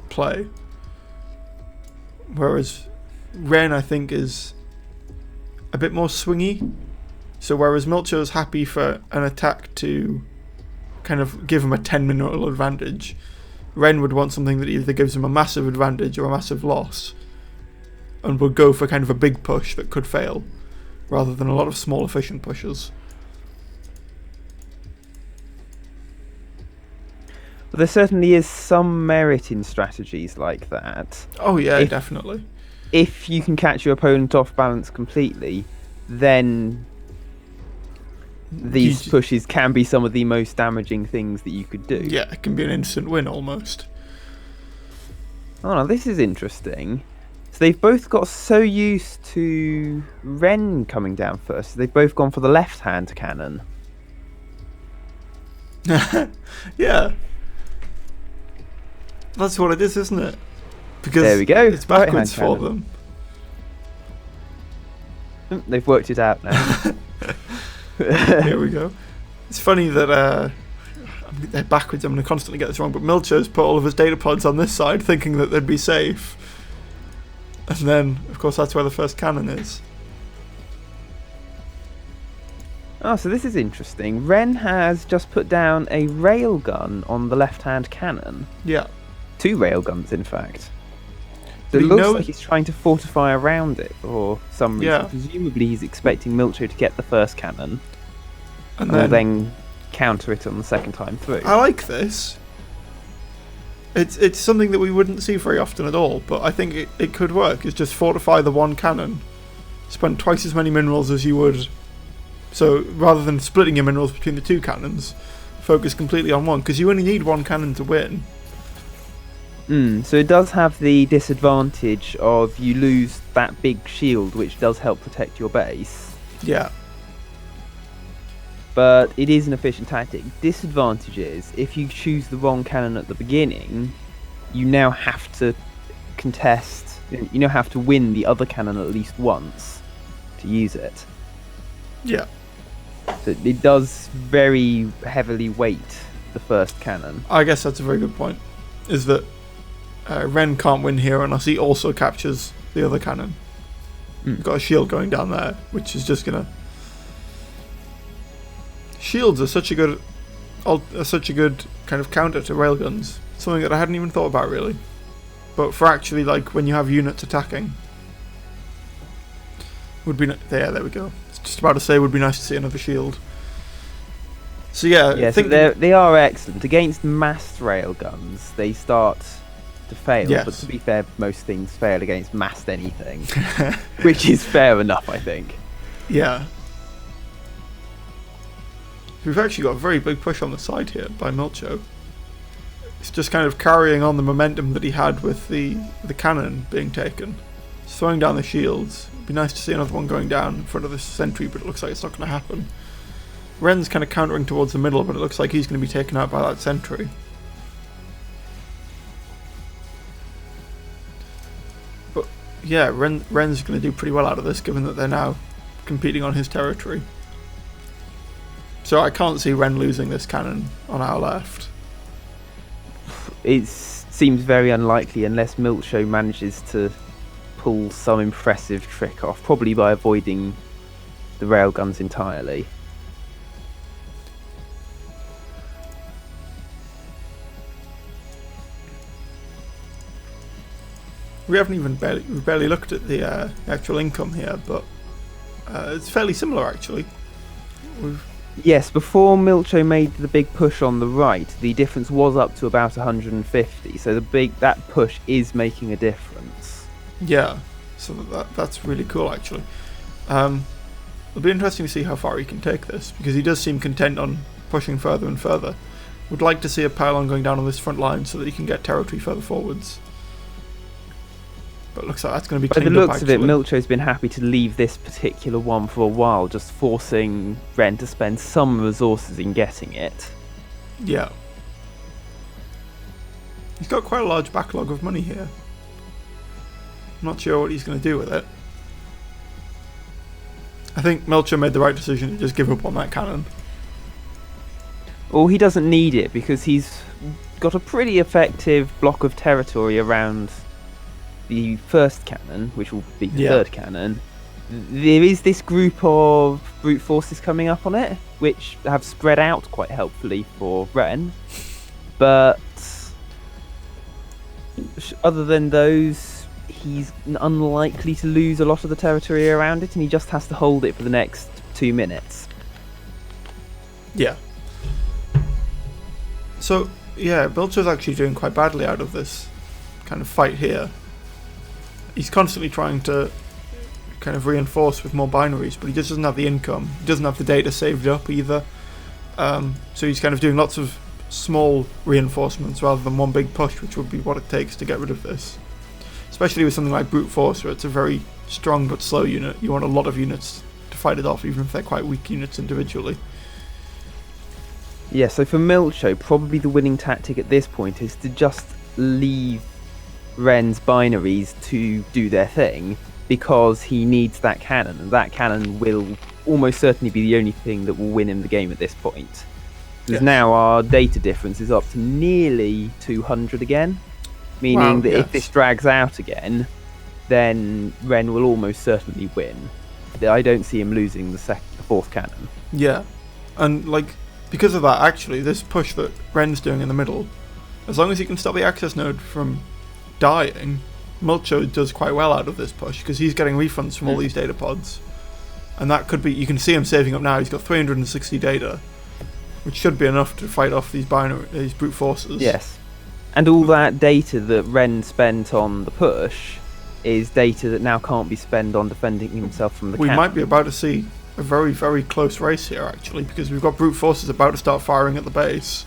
Speaker 1: play, whereas Ren, I think, is a bit more swingy. So whereas Milcho's happy for an attack to kind of give him a 10-minute advantage, Ren would want something that either gives him a massive advantage or a massive loss, and would go for kind of a big push that could fail, rather than a lot of small, efficient pushes.
Speaker 2: But there certainly is some merit in strategies like that.
Speaker 1: Oh yeah, definitely.
Speaker 2: If you can catch your opponent off balance completely, then these pushes can be some of the most damaging things that you could do.
Speaker 1: Yeah, it can be an instant win almost.
Speaker 2: Oh, no, this is interesting. So they've both got so used to Ren coming down first. They've both gone for the left-hand cannon.
Speaker 1: Yeah. That's what it is, isn't it? Because
Speaker 2: there we go.
Speaker 1: It's backwards
Speaker 2: Right-hand
Speaker 1: for
Speaker 2: cannon.
Speaker 1: them.
Speaker 2: They've worked it out now.
Speaker 1: Here we go. It's funny that they're backwards. I'm going to constantly get this wrong, but Milcho's put all of his data pods on this side, thinking that they'd be safe. And then, of course, that's where the first cannon is.
Speaker 2: Oh, so this is interesting. Ren has just put down a railgun on the left-hand cannon.
Speaker 1: Yeah.
Speaker 2: 2 railguns, in fact. So
Speaker 1: But
Speaker 2: it
Speaker 1: he
Speaker 2: looks
Speaker 1: knows-
Speaker 2: like he's trying to fortify around it for some reason.
Speaker 1: Yeah.
Speaker 2: Presumably he's expecting Milcho to get the first cannon
Speaker 1: And
Speaker 2: and will then counter it on the second time through.
Speaker 1: I like this. It's something that we wouldn't see very often at all, but I think it could work. It's just fortify the one cannon. Spend twice as many minerals as you would. So rather than splitting your minerals between the 2 cannons, focus completely on one, because you only need 1 cannon to win.
Speaker 2: So it does have the disadvantage of you lose that big shield, which does help protect your base.
Speaker 1: Yeah.
Speaker 2: But it is an efficient tactic. Disadvantage is, if you choose the wrong cannon at the beginning, you now have to contest, you now have to win the other cannon at least once to use it.
Speaker 1: Yeah.
Speaker 2: So it does very heavily weight the first cannon.
Speaker 1: I guess that's a very good point. Is that Ren can't win here unless he also captures the other cannon. You've got a shield going down there, which is just gonna. Shields are such a good kind of counter to railguns. Something that I hadn't even thought about really. But for actually like when you have units attacking, would be there we go. It's just about to say would be nice to see another shield. So yeah,
Speaker 2: Yeah, so they are excellent against massed railguns. They start to fail,
Speaker 1: Yes.
Speaker 2: but to be fair, most things fail against massed anything, which is fair enough, I think.
Speaker 1: Yeah. We've actually got a very big push on the side here by Milcho. It's just kind of carrying on the momentum that he had with the cannon being taken. He's throwing down the shields. It'd be nice to see another one going down in front of this sentry, but it looks like it's not going to happen. Ren's kind of countering towards the middle, but it looks like he's going to be taken out by that sentry. But yeah, Ren's going to do pretty well out of this, given that they're now competing on his territory. So I can't see Ren losing this cannon on our left.
Speaker 2: It seems very unlikely unless Milcho manages to pull some impressive trick off, probably by avoiding the railguns entirely.
Speaker 1: We haven't even barely looked at the actual income here, but it's fairly similar actually.
Speaker 2: Yes, before Milcho made the big push on the right, the difference was up to about 150. So that push is making a difference.
Speaker 1: Yeah, so that's really cool actually. It'll be interesting to see how far he can take this, because he does seem content on pushing further and further. Would like to see a pylon going down on this front line so that he can get territory further forwards. But it looks like that's going to be
Speaker 2: By the
Speaker 1: cleaned up
Speaker 2: looks of it,
Speaker 1: actually.
Speaker 2: Milcho's been happy to leave this particular one for a while, just forcing Ren to spend some resources in getting it.
Speaker 1: Yeah. He's got quite a large backlog of money here. I'm not sure what he's going to do with it. I think Milcho made the right decision to just give up on that cannon.
Speaker 2: Well, he doesn't need it because he's got a pretty effective block of territory around the first cannon, which will be the third cannon. There is this group of brute forces coming up on it, which have spread out quite helpfully for Ren. But other than those, he's unlikely to lose a lot of the territory around it, and he just has to hold it for the next 2 minutes.
Speaker 1: Yeah. So, yeah, Milcho's actually doing quite badly out of this kind of fight here. He's constantly trying to kind of reinforce with more binaries, but he just doesn't have the income. He doesn't have the data saved up either. So he's kind of doing lots of small reinforcements rather than one big push, which would be what it takes to get rid of this. Especially with something like brute force, where it's a very strong but slow unit. You want a lot of units to fight it off, even if they're quite weak units individually.
Speaker 2: Yeah, so for Milcho, probably the winning tactic at this point is to just leave Ren's binaries to do their thing, because he needs that cannon, and that cannon will almost certainly be the only thing that will win him the game at this point. Because now our data difference is up to nearly 200 again, meaning that if this drags out again, then Ren will almost certainly win. I don't see him losing the fourth cannon.
Speaker 1: Yeah, and like, because of that, actually, this push that Ren's doing in the middle, as long as he can stop the access node from dying, Milcho does quite well out of this push, because he's getting refunds from all these data pods. And that could be, you can see him saving up now, he's got 360 data, which should be enough to fight off these brute forces.
Speaker 2: Yes. And all that data that Ren spent on the push is data that now can't be spent on defending himself from the cannon.
Speaker 1: We might be about to see a very, very close race here, actually, because we've got brute forces about to start firing at the base.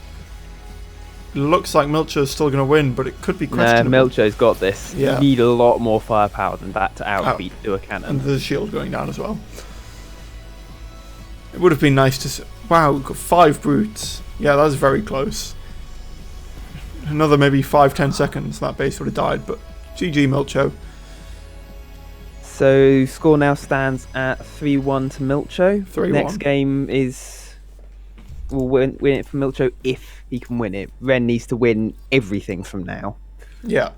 Speaker 1: It looks like Milcho's still going to win, but it could be questionable.
Speaker 2: Nah, Milcho's got this.
Speaker 1: Yeah.
Speaker 2: You need a lot more firepower than that to outbeat to a cannon.
Speaker 1: And there's a shield going down as well. It would have been nice to see. Wow, we've got 5 brutes. Yeah, that's very close. Another maybe 5-10 seconds, that base would have died, but GG Milcho.
Speaker 2: So score now stands at 3-1 to Milcho.
Speaker 1: 3-1.
Speaker 2: Next game will win it for Milcho if he can win it. Ren needs to win everything from now.
Speaker 1: Yeah.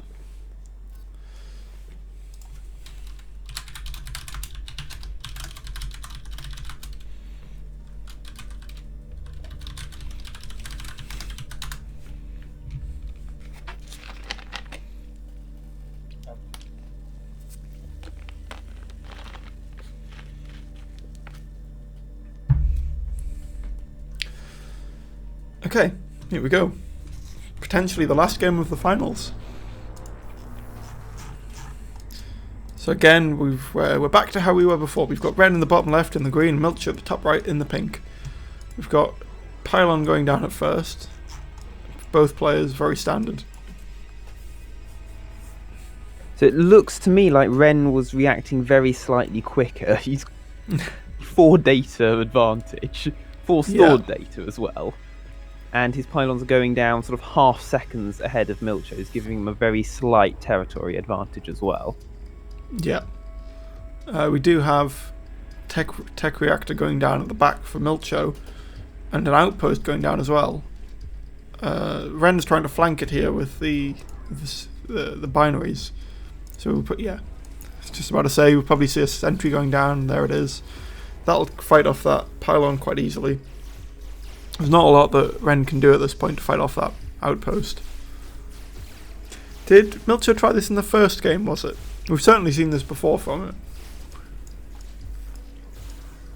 Speaker 1: Okay, here we go. Potentially the last game of the finals. So again, we're back to how we were before. We've got Ren in the bottom left in the green, Milcho at the top right in the pink. We've got Pylon going down at first. Both players very standard.
Speaker 2: So it looks to me like Ren was reacting very slightly quicker. He's 4 data advantage, 4 stored data as well. And his pylons are going down sort of half seconds ahead of Milcho's, giving him a very slight territory advantage as well.
Speaker 1: Yeah. We do have tech reactor going down at the back for Milcho, and an outpost going down as well. Ren's trying to flank it here with the binaries. So we'll put, I was just about to say, we'll probably see a sentry going down. There it is. That'll fight off that pylon quite easily. There's not a lot that Ren can do at this point to fight off that outpost. Did Milcho try this in the first game, was it? We've certainly seen this before from it.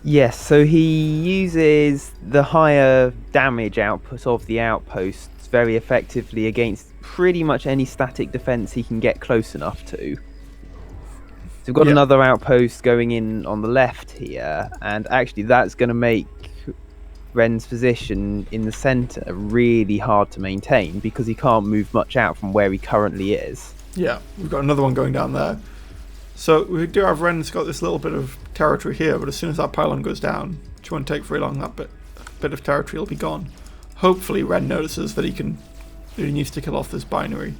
Speaker 2: Yes, so he uses the higher damage output of the outposts very effectively against pretty much any static defense he can get close enough to. So we've got another outpost going in on the left here, and actually that's going to make Ren's position in the centre really hard to maintain because he can't move much out from where he currently is. Yeah,
Speaker 1: we've got another one going down there. So we do have Ren's got this little bit of territory here, but as soon as that pylon goes down, which won't take very long, that bit of territory will be gone. Hopefully Ren notices that he needs to kill off this binary.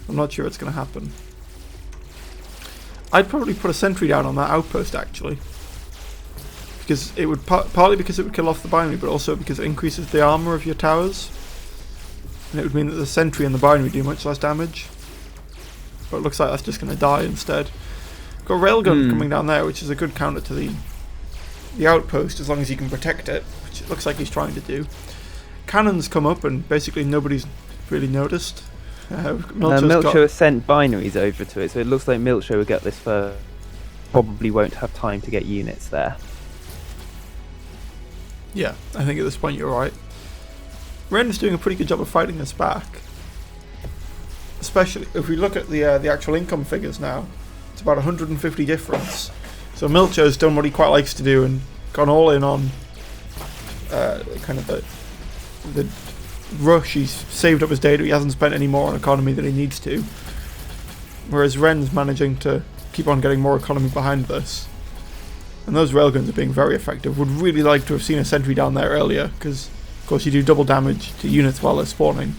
Speaker 1: I'm not sure it's going to happen. I'd probably put a sentry down on that outpost actually. Because it would partly because it would kill off the binary, but also because it increases the armor of your towers, and it would mean that the sentry and the binary do much less damage. But it looks like that's just going to die instead. Got railgun coming down there, which is a good counter to the outpost, as long as you can protect it, which it looks like he's trying to do. Cannons come up, and basically nobody's really noticed.
Speaker 2: Milcho has sent binaries over to it, so it looks like Milcho will get this first. Probably won't have time to get units there.
Speaker 1: Yeah, I think at this point you're right. Ren's doing a pretty good job of fighting us back. Especially if we look at the actual income figures now. It's about 150 difference. So Milcho's done what he quite likes to do and gone all in on kind of the rush. He's saved up his data. He hasn't spent any more on economy than he needs to. Whereas Ren's managing to keep on getting more economy behind this. And those railguns are being very effective. Would really like to have seen a sentry down there earlier, because of course you do double damage to units while they're spawning.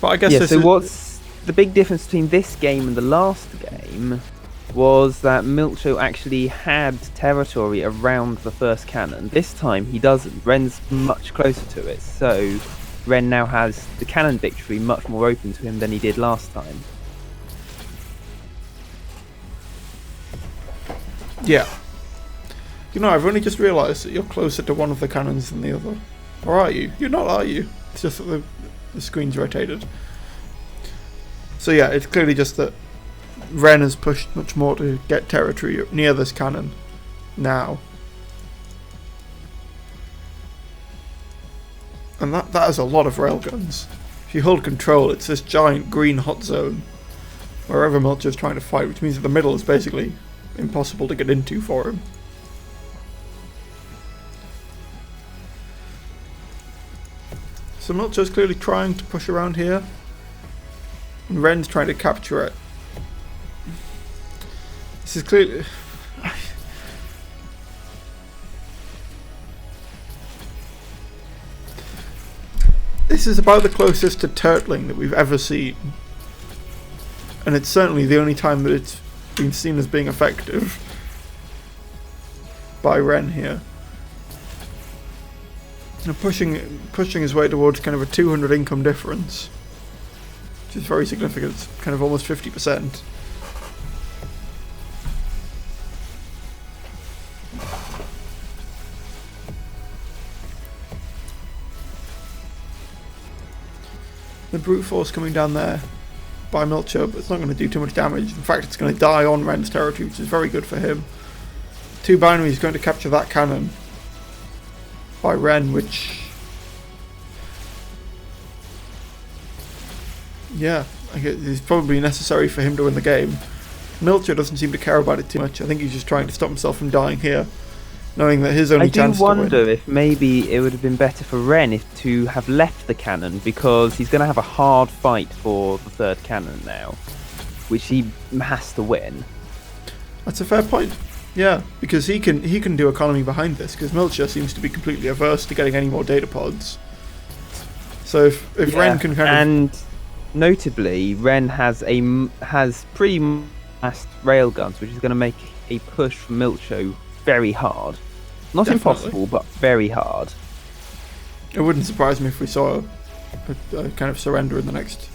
Speaker 1: But I guess
Speaker 2: yeah,
Speaker 1: this
Speaker 2: so
Speaker 1: is...
Speaker 2: what's the big difference between this game and the last game was that Milcho actually had territory around the first cannon. This time he doesn't. Ren's much closer to it, so Ren now has the cannon victory much more open to him than he did last time.
Speaker 1: Yeah. You know, I've only just realised that you're closer to one of the cannons than the other. Or are you? You're not, are you? It's just that the screen's rotated. So yeah, it's clearly just that Ren has pushed much more to get territory near this cannon now. And that is a lot of railguns. If you hold control, it's this giant green hot zone wherever Milcho's trying to fight, which means that the middle is basically impossible to get into for him. So Milcho's clearly trying to push around here, and Ren's trying to capture it. This is clearly... This is about the closest to turtling that we've ever seen. And it's certainly the only time that it's been seen as being effective by Ren here. And pushing his way towards kind of a 200 income difference, which is very significant. It's kind of almost 50%. The brute force coming down there by Milcho, but it's not going to do too much damage. In fact, it's going to die on Ren's territory, which is very good for him. 2 binary is going to capture that cannon by Ren, which... yeah, I guess it's probably necessary for him to win the game. Milcho doesn't seem to care about it too much. I think he's just trying to stop himself from dying here, knowing that his only chance to win...
Speaker 2: I do wonder if maybe it would have been better for Ren to have left the cannon, because he's going to have a hard fight for the third cannon now, which he has to win. That's
Speaker 1: a fair point. Yeah, because he can do economy behind this, because Milcho seems to be completely averse to getting any more data pods. So if Ren can kind of...
Speaker 2: And notably, Ren has pretty fast railguns, which is going to make a push from Milcho very hard. Not impossible, but very hard.
Speaker 1: It wouldn't surprise me if we saw a kind of surrender in the next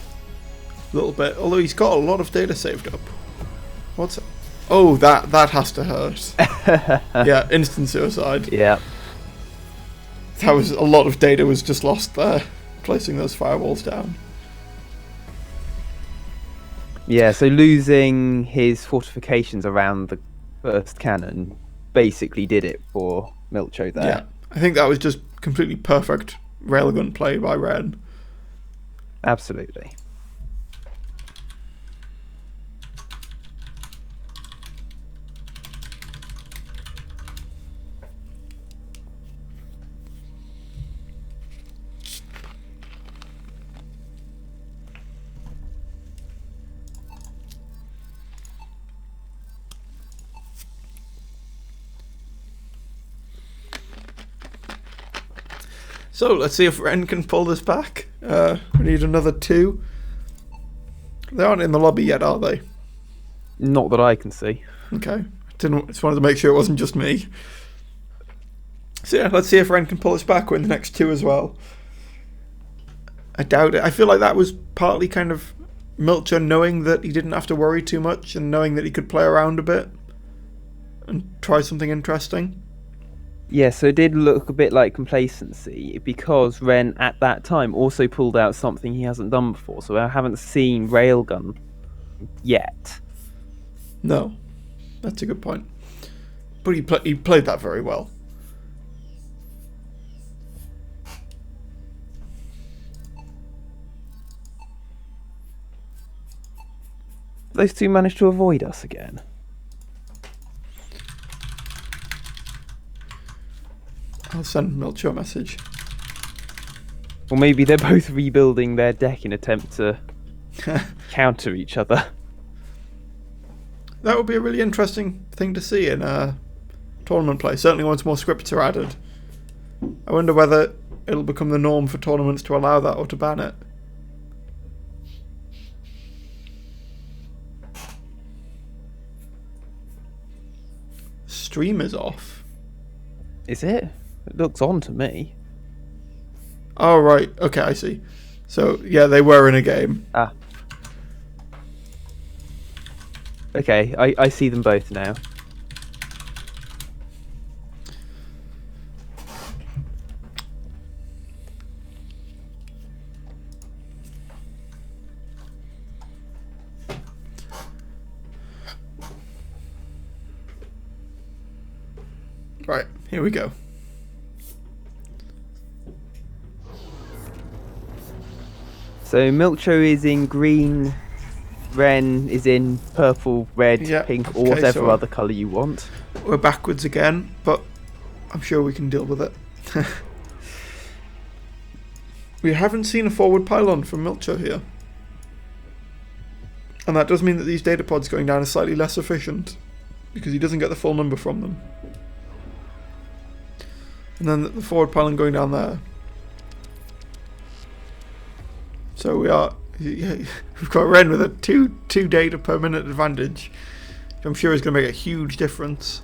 Speaker 1: little bit. Although he's got a lot of data saved up. What's... Oh, that has to hurt. Yeah, instant suicide.
Speaker 2: Yeah.
Speaker 1: That was... A lot of data was just lost there, placing those firewalls down.
Speaker 2: Yeah, so losing his fortifications around the first cannon basically did it for Milcho there.
Speaker 1: Yeah, I think that was just completely perfect railgun play by Ren.
Speaker 2: Absolutely.
Speaker 1: So let's see if Ren can pull this back. We need another 2. They aren't in the lobby yet, are they?
Speaker 2: Not that I can see.
Speaker 1: Okay. Just wanted to make sure it wasn't just me. So yeah, let's see if Ren can pull us back. We're in the next 2 as well. I doubt it. I feel like that was partly kind of Milcho knowing that he didn't have to worry too much and knowing that he could play around a bit and try something interesting.
Speaker 2: Yeah, so it did look a bit like complacency, because Ren at that time also pulled out something he hasn't done before, so I haven't seen Railgun yet.
Speaker 1: No, that's a good point. But he played that very well.
Speaker 2: those two managed to avoid us again?
Speaker 1: I'll send Milcho a message.
Speaker 2: Or maybe they're both rebuilding their deck in attempt to counter each other.
Speaker 1: That would be a really interesting thing to see in a tournament play. Certainly once more scripts are added. I wonder whether it'll become the norm for tournaments to allow that or to ban it. Stream is off.
Speaker 2: Is it? It looks on to me.
Speaker 1: Oh, right. Okay, I see. So, yeah, they were in a game.
Speaker 2: Ah. Okay, I see them both now.
Speaker 1: Right, here we go.
Speaker 2: So Milcho is in green, Ren is in purple, red,
Speaker 1: Yeah,
Speaker 2: pink, or
Speaker 1: okay,
Speaker 2: whatever
Speaker 1: so
Speaker 2: other colour you want.
Speaker 1: We're backwards again, but I'm sure we can deal with it. We haven't seen a forward pylon from Milcho here. And that does mean that these data pods going down are slightly less efficient, because he doesn't get the full number from them. And then the forward pylon going down there. So we've got Ren with a two data per minute advantage, which I'm sure is going to make a huge difference.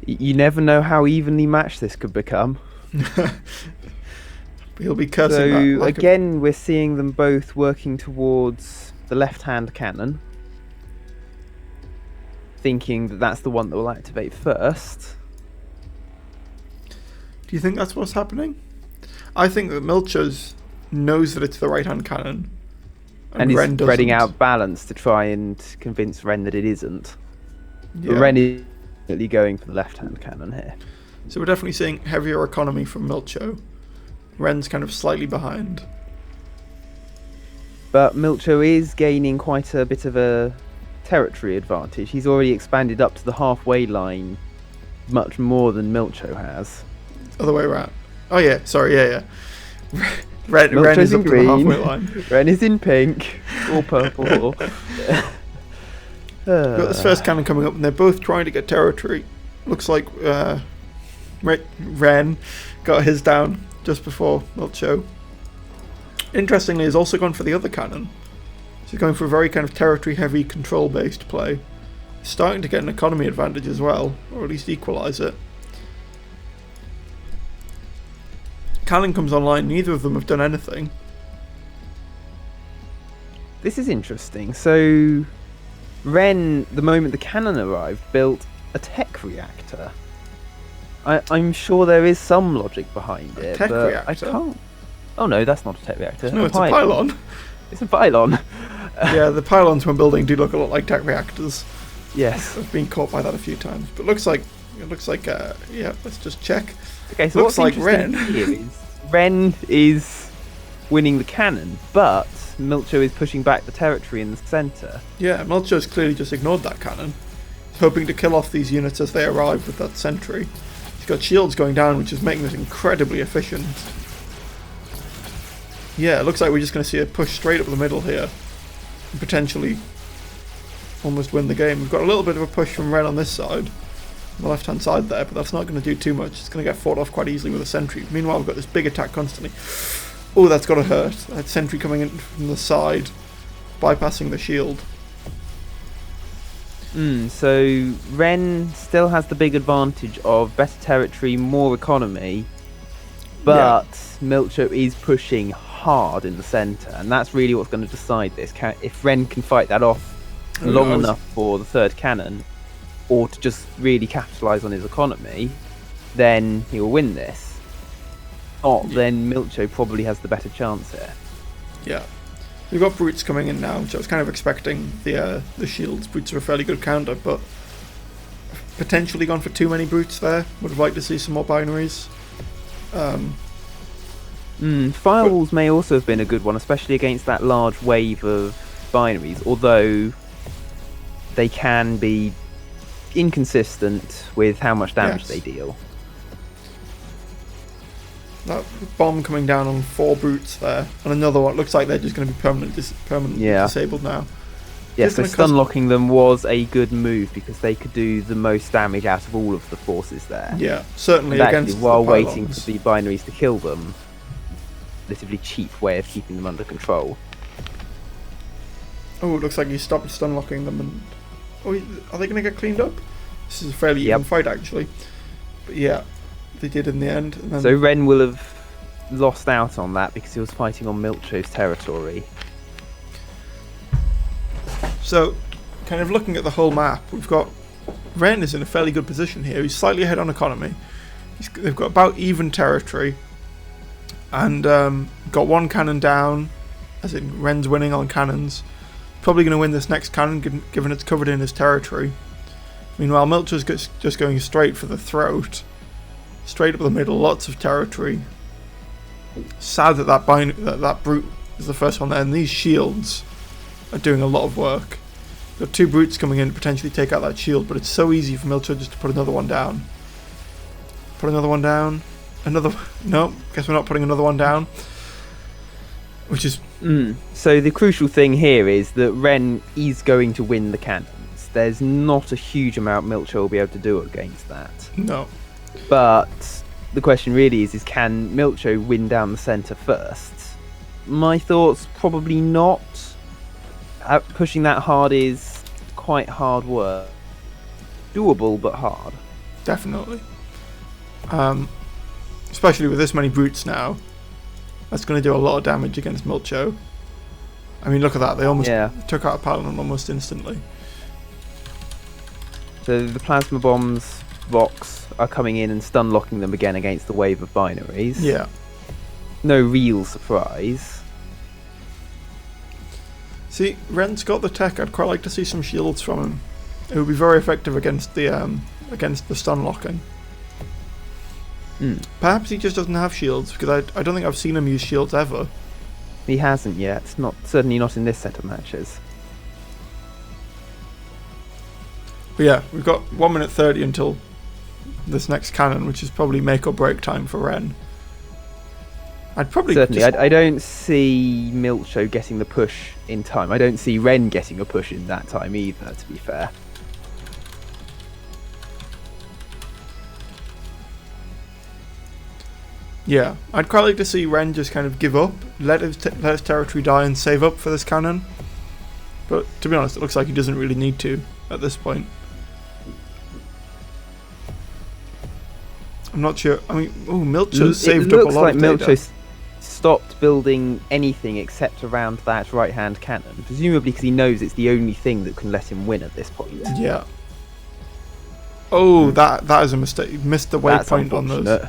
Speaker 2: You never know how evenly matched this could become.
Speaker 1: He'll be cursing
Speaker 2: So
Speaker 1: that. Like
Speaker 2: again, we're seeing them both working towards the left-hand cannon, thinking that that's the one that will activate first.
Speaker 1: Do you think that's what's happening? I think that Milcho's knows that it's the right-hand cannon,
Speaker 2: And he's
Speaker 1: Ren
Speaker 2: spreading
Speaker 1: doesn't.
Speaker 2: out balance to try and convince Ren that it isn't.
Speaker 1: Yeah.
Speaker 2: But Ren is definitely going for the left-hand cannon here.
Speaker 1: So we're definitely seeing heavier economy from Milcho. Ren's kind of slightly behind.
Speaker 2: But Milcho is gaining quite a bit of a territory advantage. He's already expanded up to the halfway line much more than Milcho has.
Speaker 1: Other way around. Oh yeah, sorry, yeah. Ren
Speaker 2: Milcho's
Speaker 1: is
Speaker 2: in
Speaker 1: up to the
Speaker 2: green,
Speaker 1: halfway line.
Speaker 2: Ren is in pink, or purple.
Speaker 1: We've got this first cannon coming up, and they're both trying to get territory. Looks like Ren got his down just before Milcho. Interestingly, he's also gone for the other cannon. So he's going for a very kind of territory-heavy, control-based play. He's starting to get an economy advantage as well, or at least equalise it. Cannon comes online, neither of them have done anything.
Speaker 2: This is interesting. So, Ren, the moment the cannon arrived, built a tech reactor. I'm sure there is some logic behind it,
Speaker 1: tech
Speaker 2: but
Speaker 1: reactor?
Speaker 2: I can't. Oh no, that's not a tech reactor.
Speaker 1: No, it's a pylon.
Speaker 2: It's a pylon.
Speaker 1: Yeah, the pylons when building do look a lot like tech reactors.
Speaker 2: Yes.
Speaker 1: I've been caught by that a few times, but it looks like yeah. Let's just check.
Speaker 2: Okay, so
Speaker 1: Looks
Speaker 2: what's
Speaker 1: like
Speaker 2: interesting here is Ren is winning the cannon, but Milcho is pushing back the territory in the centre.
Speaker 1: Yeah, Milcho's clearly just ignored that cannon. He's hoping to kill off these units as they arrive with that sentry. He's got shields going down, which is making this incredibly efficient. Yeah, it looks like we're just going to see a push straight up the middle here, and potentially almost win the game. We've got a little bit of a push from Ren on this side, on the left-hand side there, but that's not going to do too much. It's going to get fought off quite easily with a sentry. Meanwhile, we've got this big attack constantly. Oh, that's got to hurt. That sentry coming in from the side, bypassing the shield.
Speaker 2: So Ren still has the big advantage of better territory, more economy, but Milcho is pushing hard in the centre, and that's really what's going to decide this. If Ren can fight that off long enough for the third cannon, or to just really capitalise on his economy, then he'll win this. Then Milcho probably has the better chance here.
Speaker 1: Yeah. We've got brutes coming in now, which I was kind of expecting the shields. Brutes are a fairly good counter, but potentially gone for too many brutes there. Would have liked to see some more binaries.
Speaker 2: Firewalls may also have been a good one, especially against that large wave of binaries, although they can be inconsistent with how much damage
Speaker 1: Yes.
Speaker 2: they deal.
Speaker 1: That bomb coming down on 4 brutes there, and another one. Looks like they're just going to be permanently
Speaker 2: Yeah.
Speaker 1: disabled now.
Speaker 2: Yeah,
Speaker 1: Just
Speaker 2: so
Speaker 1: gonna
Speaker 2: stun locking them was a good move because they could do the most damage out of all of the forces there.
Speaker 1: Yeah, certainly
Speaker 2: And
Speaker 1: against
Speaker 2: actually, while
Speaker 1: the
Speaker 2: waiting
Speaker 1: pylons.
Speaker 2: for the binaries to kill them, relatively cheap way of keeping them under control.
Speaker 1: Oh, it looks like he stopped stun locking them, and are they going to get cleaned up? This is a fairly
Speaker 2: Yep.
Speaker 1: even fight actually, but yeah, they did in the end. And then,
Speaker 2: So Ren will have lost out on that because he was fighting on Milcho's territory.
Speaker 1: so, kind of looking at the whole map, we've got Ren is in a fairly good position here. He's slightly ahead on economy. They've got about even territory, and got 1 cannon down, as in Ren's winning on cannons. Probably going to win this next cannon, given it's covered in his territory. Meanwhile, Milcho's just going straight for the throat, straight up the middle, lots of territory. Sad that that brute is the first one there, and these shields are doing a lot of work. Got 2 brutes coming in to potentially take out that shield, but it's so easy for Milcho just to put another one down. Put another one down. No, guess we're not putting another one down. Which is...
Speaker 2: So the crucial thing here is that Ren is going to win the cannons. There's not a huge amount Milcho will be able to do against that.
Speaker 1: No.
Speaker 2: But the question really is can Milcho win down the centre first? My thoughts, probably not. Pushing that hard is quite hard work. Doable, but hard.
Speaker 1: Definitely. Especially with this many brutes now. That's going to do a lot of damage against Milcho. I mean, look at that. They almost took out a pylon almost instantly.
Speaker 2: So the plasma bombs, Vox, are coming in and stun locking them again against the wave of binaries.
Speaker 1: Yeah.
Speaker 2: No real surprise.
Speaker 1: See, Ren's got the tech. I'd quite like to see some shields from him. It would be very effective against the stun locking. Perhaps he just doesn't have shields, because I don't think I've seen him use shields ever.
Speaker 2: He hasn't yet. Certainly not in this set of matches.
Speaker 1: But yeah, we've got 1 minute 30 until this next cannon, which is probably make or break time for Ren. I'd probably
Speaker 2: Certainly, I don't see Milcho getting the push in time. I don't see Ren getting a push in that time either, to be fair.
Speaker 1: Yeah, I'd quite like to see Ren just kind of give up, let his territory die and save up for this cannon. But to be honest, it looks like he doesn't really need to at this point. I'm not sure. I mean, Milcho's saved up a lot of data.
Speaker 2: It looks like Milcho stopped building anything except around that right-hand cannon, presumably because he knows it's the only thing that can let him win at this point.
Speaker 1: Yeah. Oh, that is a mistake. He missed the waypoint on those.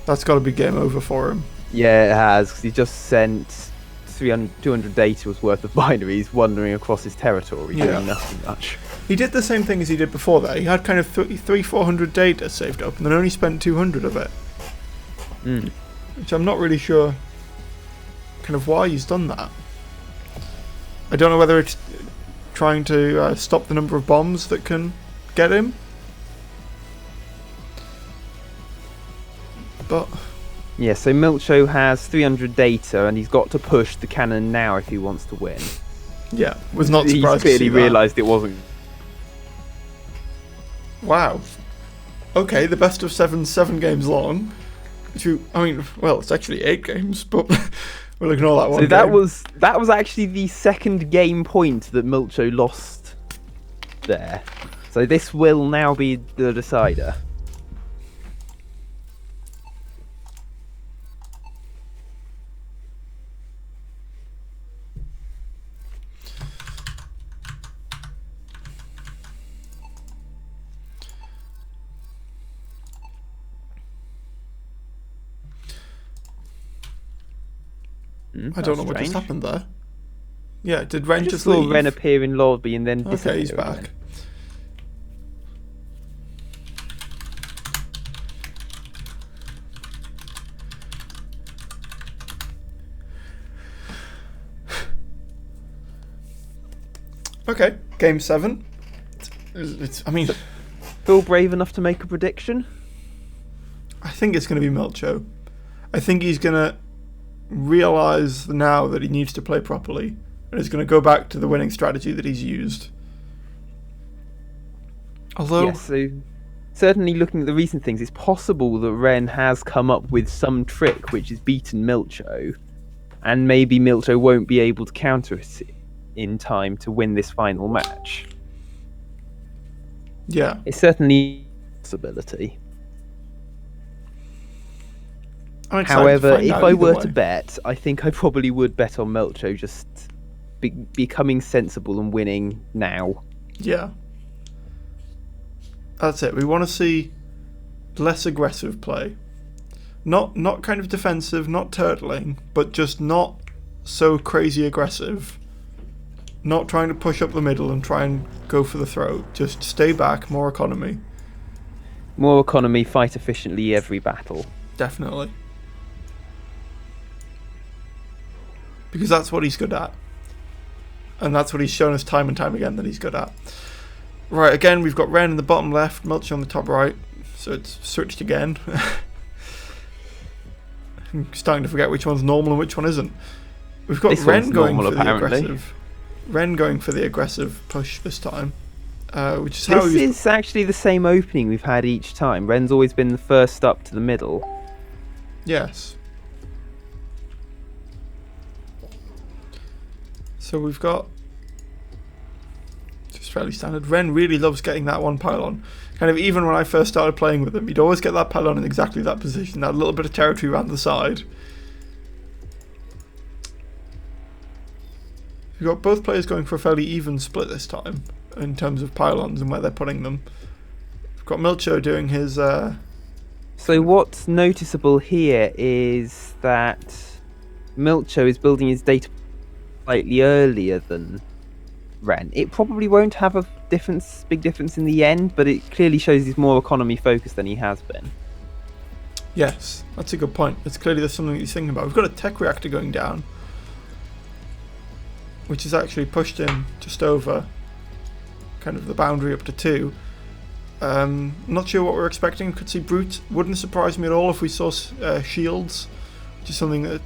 Speaker 1: That's got to be game over for him.
Speaker 2: Yeah, it has, because he just sent 200 data worth of binaries wandering across his territory, doing nothing much.
Speaker 1: He did the same thing as he did before there. He had kind of 400 data saved up, and then only spent 200 of it. Which I'm not really sure kind of why he's done that. I don't know whether it's trying to stop the number of bombs that can get him. But
Speaker 2: yeah, so Milcho has 300 data, and he's got to push the cannon now if he wants to win.
Speaker 1: Yeah, was not surprised.
Speaker 2: He clearly realised it wasn't.
Speaker 1: Wow. Okay, the best of 7 games long. Well, it's actually 8 games, but we'll ignore that one.
Speaker 2: So that was actually the second game point that Milcho lost there. So this will now be the decider.
Speaker 1: I don't know what just happened there. Yeah, did Ren just
Speaker 2: saw
Speaker 1: leave?
Speaker 2: Ren appear in lobby and then disappear.
Speaker 1: Okay, he's back. Okay, game 7. I mean,
Speaker 2: Feel brave enough to make a prediction?
Speaker 1: I think it's going to be Milcho. I think he's going to realise now that he needs to play properly, and is going to go back to the winning strategy that he's used. Although,
Speaker 2: Yes, so certainly looking at the recent things, it's possible that Ren has come up with some trick which has beaten Milcho, and maybe Milcho won't be able to counter it in time to win this final match.
Speaker 1: yeah,
Speaker 2: It's certainly a possibility.
Speaker 1: I'm excited to
Speaker 2: However,
Speaker 1: find
Speaker 2: if
Speaker 1: out
Speaker 2: I
Speaker 1: either
Speaker 2: were
Speaker 1: way.
Speaker 2: to bet, I think I probably would bet on Milcho just becoming sensible and winning now.
Speaker 1: Yeah. That's it. We want to see less aggressive play. Not kind of defensive, not turtling, but just not so crazy aggressive. Not trying to push up the middle and try and go for the throat. Just stay back, more economy.
Speaker 2: More economy, fight efficiently every battle.
Speaker 1: Definitely. Because that's what he's good at. And that's what he's shown us time and time again that he's good at. Right, again, we've got Ren in the bottom left, Milcho on the top right. So it's switched again. I'm starting to forget which one's normal and which one isn't. We've got
Speaker 2: This
Speaker 1: Ren
Speaker 2: one's
Speaker 1: going
Speaker 2: normal,
Speaker 1: for the
Speaker 2: apparently.
Speaker 1: aggressive. Ren going for the aggressive push this time. Which is how
Speaker 2: This
Speaker 1: he's...
Speaker 2: is actually the same opening we've had each time. Ren's always been the first up to the middle.
Speaker 1: Yes. So we've got... Just fairly standard. Ren really loves getting that one pylon. Kind of even when I first started playing with him, he'd always get that pylon in exactly that position, that little bit of territory around the side. We've got both players going for a fairly even split this time, in terms of pylons and where they're putting them. We've got Milcho doing his...
Speaker 2: So what's noticeable here is that Milcho is building his data slightly earlier than Ren. It probably won't have a big difference in the end, but it clearly shows he's more economy focused than he has been.
Speaker 1: Yes, that's a good point. It's clearly there's something he's thinking about. We've got a tech reactor going down, which is actually pushed in just over kind of the boundary up to 2. Not sure what we're expecting. Could see Brute. Wouldn't surprise me at all if we saw shields, which is something that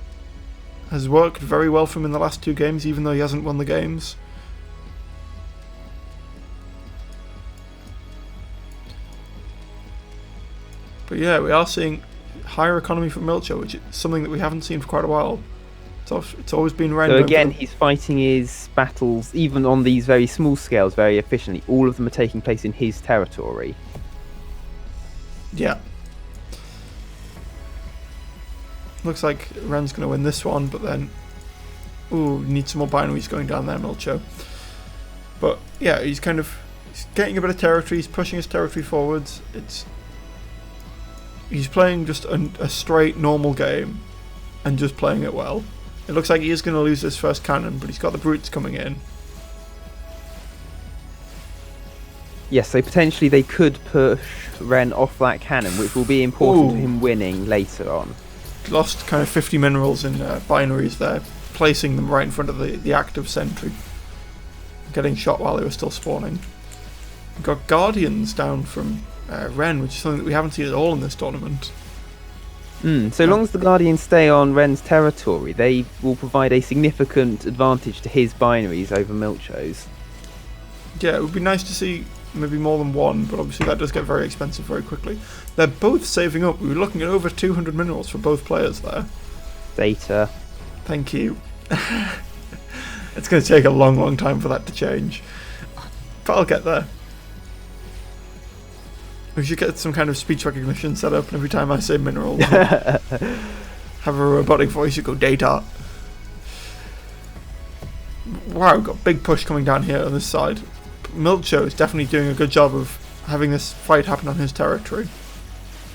Speaker 1: has worked very well for him in the last 2 games, even though he hasn't won the games. But yeah, we are seeing higher economy from Milcho, which is something that we haven't seen for quite a while. It's always been Ren.
Speaker 2: So again, he's fighting his battles, even on these very small scales, very efficiently. All of them are taking place in his territory.
Speaker 1: Yeah. Looks like Ren's going to win this one, but then... Ooh, need some more binaries going down there, Milcho. But yeah, he's kind of... He's getting a bit of territory, he's pushing his territory forwards. He's playing just a straight, normal game, and just playing it well. It looks like he is going to lose this first cannon, but he's got the brutes coming in.
Speaker 2: Yes, so potentially they could push Ren off that cannon, which will be important to
Speaker 1: Ooh.
Speaker 2: him winning later on.
Speaker 1: Lost kind of 50 minerals in binaries there, placing them right in front of the active sentry. Getting shot while they were still spawning. We've got Guardians down from Ren, which is something that we haven't seen at all in this tournament.
Speaker 2: So long as the Guardians stay on Ren's territory, they will provide a significant advantage to his binaries over Milcho's.
Speaker 1: Yeah, it would be nice to see maybe more than one, but obviously that does get very expensive very quickly. They're both saving up. We were looking at over 200 minerals for both players there.
Speaker 2: Data.
Speaker 1: Thank you. It's going to take a long, long time for that to change. But I'll get there. We should get some kind of speech recognition set up, and every time I say mineral, have a robotic voice, you go data. Wow, got a big push coming down here on this side. Milcho is definitely doing a good job of having this fight happen on his territory.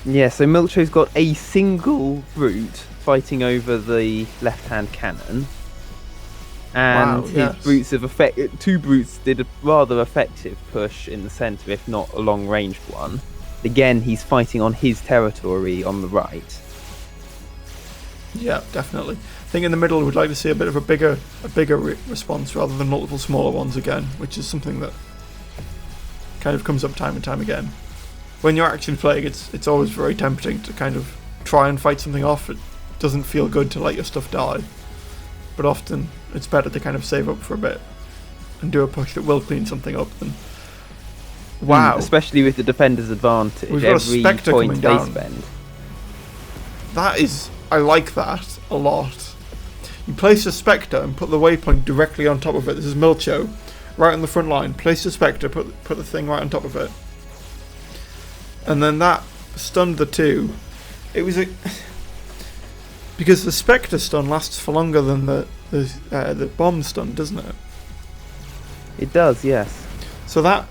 Speaker 2: Yeah, so Milcho's got a single brute fighting over the left-hand cannon. And
Speaker 1: Wow,
Speaker 2: his
Speaker 1: yes.
Speaker 2: brutes have 2 brutes did a rather effective push in the centre, if not a long-range one. Again, he's fighting on his territory on the right.
Speaker 1: Yeah, definitely. think in the middle we'd like to see a bit of a bigger response rather than multiple smaller ones again, which is something that kind of comes up time and time again. When you're actually playing, it's always very tempting to kind of try and fight something off. It doesn't feel good to let your stuff die, but often it's better to kind of save up for a bit and do a push that will clean something up than. Wow.
Speaker 2: Especially with the defender's advantage.
Speaker 1: We've got a
Speaker 2: every
Speaker 1: Spectre
Speaker 2: point
Speaker 1: coming
Speaker 2: they
Speaker 1: down.
Speaker 2: spend.
Speaker 1: That is, I like that a lot. You place a Spectre and put the waypoint directly on top of it. This is Milcho, right on the front line. Place the Spectre, put the thing right on top of it. And then that stunned the two. It was because the Spectre stun lasts for longer than the bomb stun, doesn't it?
Speaker 2: It does, yes.
Speaker 1: So that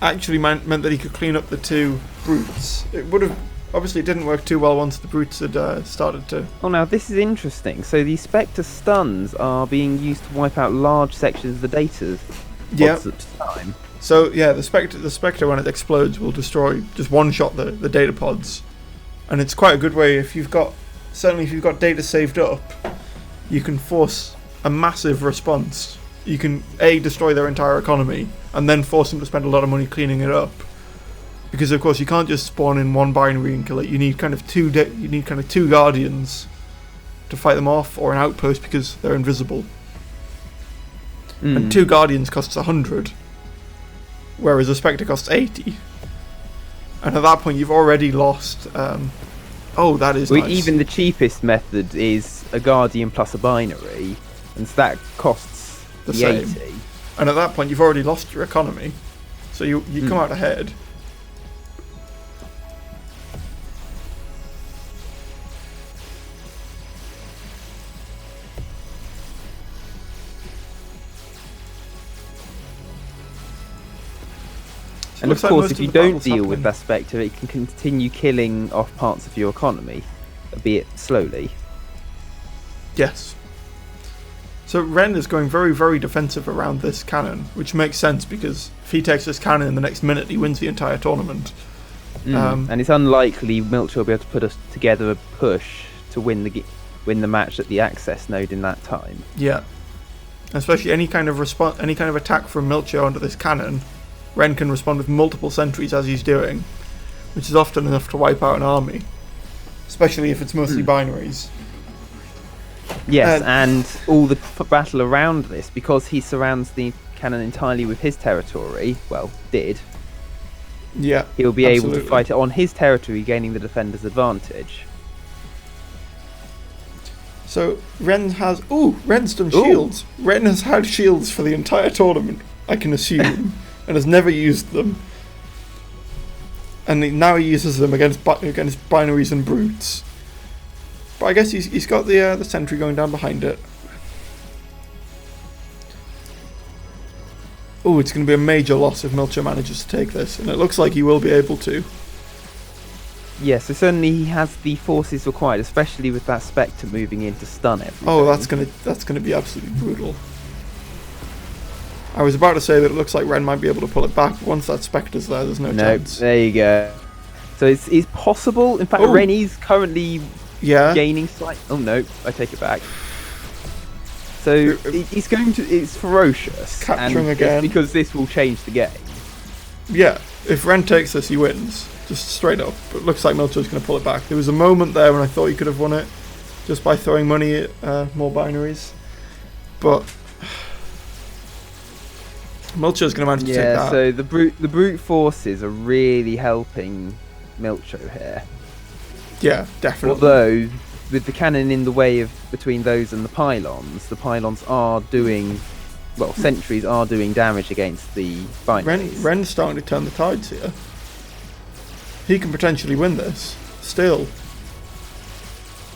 Speaker 1: actually meant that he could clean up the two brutes. It would have obviously it didn't work too well once the brutes had started to.
Speaker 2: Oh, now this is interesting. So these Spectre stuns are being used to wipe out large sections of the data
Speaker 1: Yeah.
Speaker 2: at a time.
Speaker 1: So yeah, the Spectre when it explodes will destroy just one shot the data pods, and it's quite a good way if you've got data saved up, you can force a massive response. You can destroy their entire economy and then force them to spend a lot of money cleaning it up, because of course you can't just spawn in one binary and kill it. You need kind of two guardians to fight them off, or an outpost because they're invisible. And 2 guardians costs 100. Whereas a Spectre costs 80. And at that point, you've already lost. That is nice.
Speaker 2: Even the cheapest method is a Guardian plus a binary, and so that costs
Speaker 1: The
Speaker 2: the
Speaker 1: same.
Speaker 2: 80.
Speaker 1: And at that point, you've already lost your economy. So you come out ahead.
Speaker 2: And of
Speaker 1: Looks like
Speaker 2: course,
Speaker 1: most
Speaker 2: if
Speaker 1: of
Speaker 2: you
Speaker 1: the
Speaker 2: don't
Speaker 1: battle's
Speaker 2: deal with
Speaker 1: happening.
Speaker 2: that Spectre, it can continue killing off parts of your economy, albeit slowly.
Speaker 1: Yes. So Ren is going very, very defensive around this cannon, which makes sense because if he takes this cannon in the next minute, he wins the entire tournament.
Speaker 2: And it's unlikely Milcho will be able to put us together a push to win the match at the access node in that time.
Speaker 1: Yeah. Especially any kind of attack from Milcho onto this cannon, Ren can respond with multiple sentries as he's doing, which is often enough to wipe out an army. Especially if it's mostly binaries.
Speaker 2: Yes, and all the battle around this, because he surrounds the cannon entirely with his territory,
Speaker 1: Yeah.
Speaker 2: he'll be able
Speaker 1: absolutely.
Speaker 2: to fight it on his territory, gaining the defender's advantage.
Speaker 1: So Ren's done shields. Ren has had shields for the entire tournament, I can assume, and has never used them. And now he uses them against binaries and brutes. But I guess he's got the sentry going down behind it. Oh, it's going to be a major loss if Milcho manages to take this, and it looks like he will be able to.
Speaker 2: Yes, so certainly he has the forces required, especially with that Spectre moving in to stun everything.
Speaker 1: Oh, that's gonna be absolutely brutal. I was about to say that it looks like Ren might be able to pull it back, but once that Spectre's there's no
Speaker 2: Nope,
Speaker 1: chance.
Speaker 2: there you go. So it's possible. In fact,
Speaker 1: Oh.
Speaker 2: Ren is currently
Speaker 1: Yeah.
Speaker 2: gaining slight. Oh no, I take it back. So he's going to. It's ferocious.
Speaker 1: Capturing
Speaker 2: and
Speaker 1: again.
Speaker 2: It's because this will change the game.
Speaker 1: Yeah, if Ren takes this, he wins. Just straight up. But it looks like Milcho's going to pull it back. There was a moment there when I thought he could have won it just by throwing money at more binaries. But Milcho's going to manage to take
Speaker 2: Yeah.
Speaker 1: that.
Speaker 2: So the brute forces are really helping Milcho here.
Speaker 1: Yeah, definitely.
Speaker 2: Although with the cannon in the way of between those and the pylons are doing. Well, sentries are doing damage against the binaries.
Speaker 1: Ren's starting to turn the tides here. He can potentially win this. Still.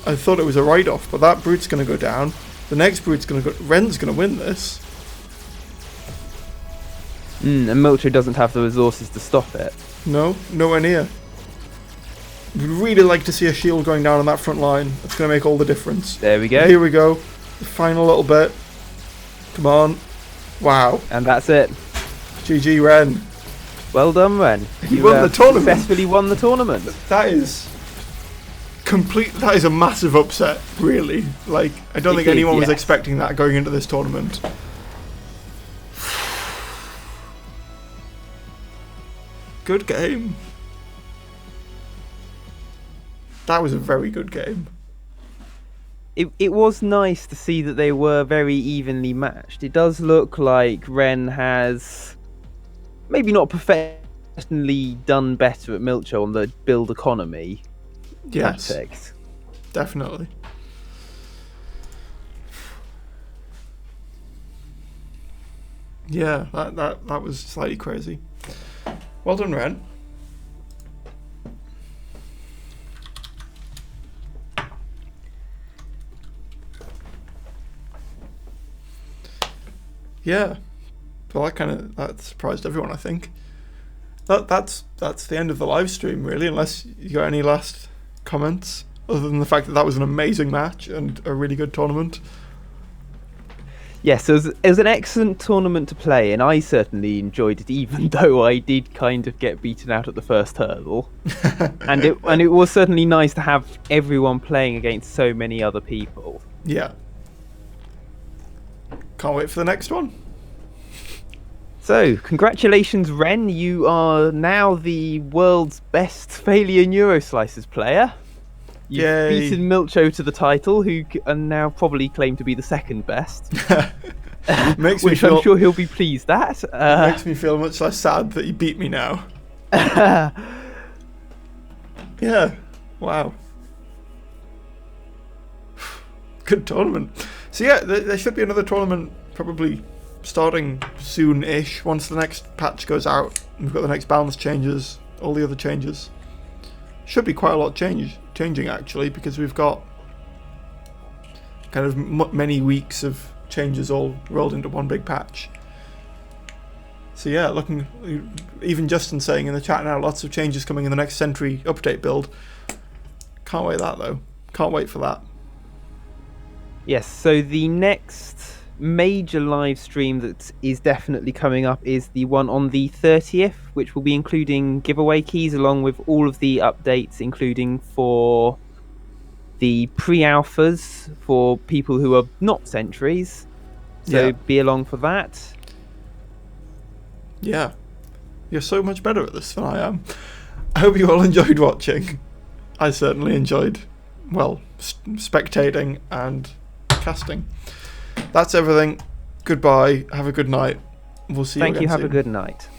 Speaker 1: I thought it was a write-off, but that brute's going to go down. The next brute's going to go... Ren's going to win this.
Speaker 2: And Milcho doesn't have the resources to stop it.
Speaker 1: No, nowhere near. We'd really like to see a shield going down on that front line. It's going to make all the difference.
Speaker 2: There we go.
Speaker 1: Here we go. The final little bit. Come on. Wow.
Speaker 2: And that's it.
Speaker 1: GG Ren.
Speaker 2: Well done, Ren.
Speaker 1: You won the tournament.
Speaker 2: Successfully won the tournament.
Speaker 1: That is That is a massive upset, really. Like, I don't think anyone was expecting that going into this tournament. Good game. That was a very good game.
Speaker 2: It was nice to see that they were very evenly matched. It does look like Ren has maybe not professionally done better at Milcho on the build economy tactics.
Speaker 1: Definitely. Yeah, that was slightly crazy. Well done, Ren. Yeah, well, that surprised everyone. I think that's the end of the live stream, really. Unless you got any last comments, other than the fact that was an amazing match and a really good tournament.
Speaker 2: Yes, it was an excellent tournament to play, and I certainly enjoyed it, even though I did kind of get beaten out at the first hurdle. and it was certainly nice to have everyone playing against so many other people.
Speaker 1: Yeah. Can't wait for the next one.
Speaker 2: So, congratulations, Ren. You are now the world's best failure Neuroslicers player. You've beaten Milcho to the title, who can now probably claim to be the second best. Which I'm sure he'll be pleased at.
Speaker 1: Makes me feel much less sad that you beat me now. Yeah. Wow. Good tournament. So yeah, there should be another tournament probably starting soon-ish once the next patch goes out. We've got the next balance changes, all the other changes. Should be quite a lot changing actually, because we've got kind of many weeks of changes all rolled into one big patch. So yeah, even Justin saying in the chat now, lots of changes coming in the next Sentry update build. Can't wait for that.
Speaker 2: Yes, so the next major live stream that is definitely coming up is the one on the 30th, which will be including giveaway keys along with all of the updates, including for the pre-alphas for people who are not sentries. So be along for that.
Speaker 1: Yeah, you're so much better at this than I am. I hope you all enjoyed watching. I certainly enjoyed, spectating and casting. That's everything. Goodbye. Have a good night. We'll see you again soon.
Speaker 2: Thank you. Have a good night.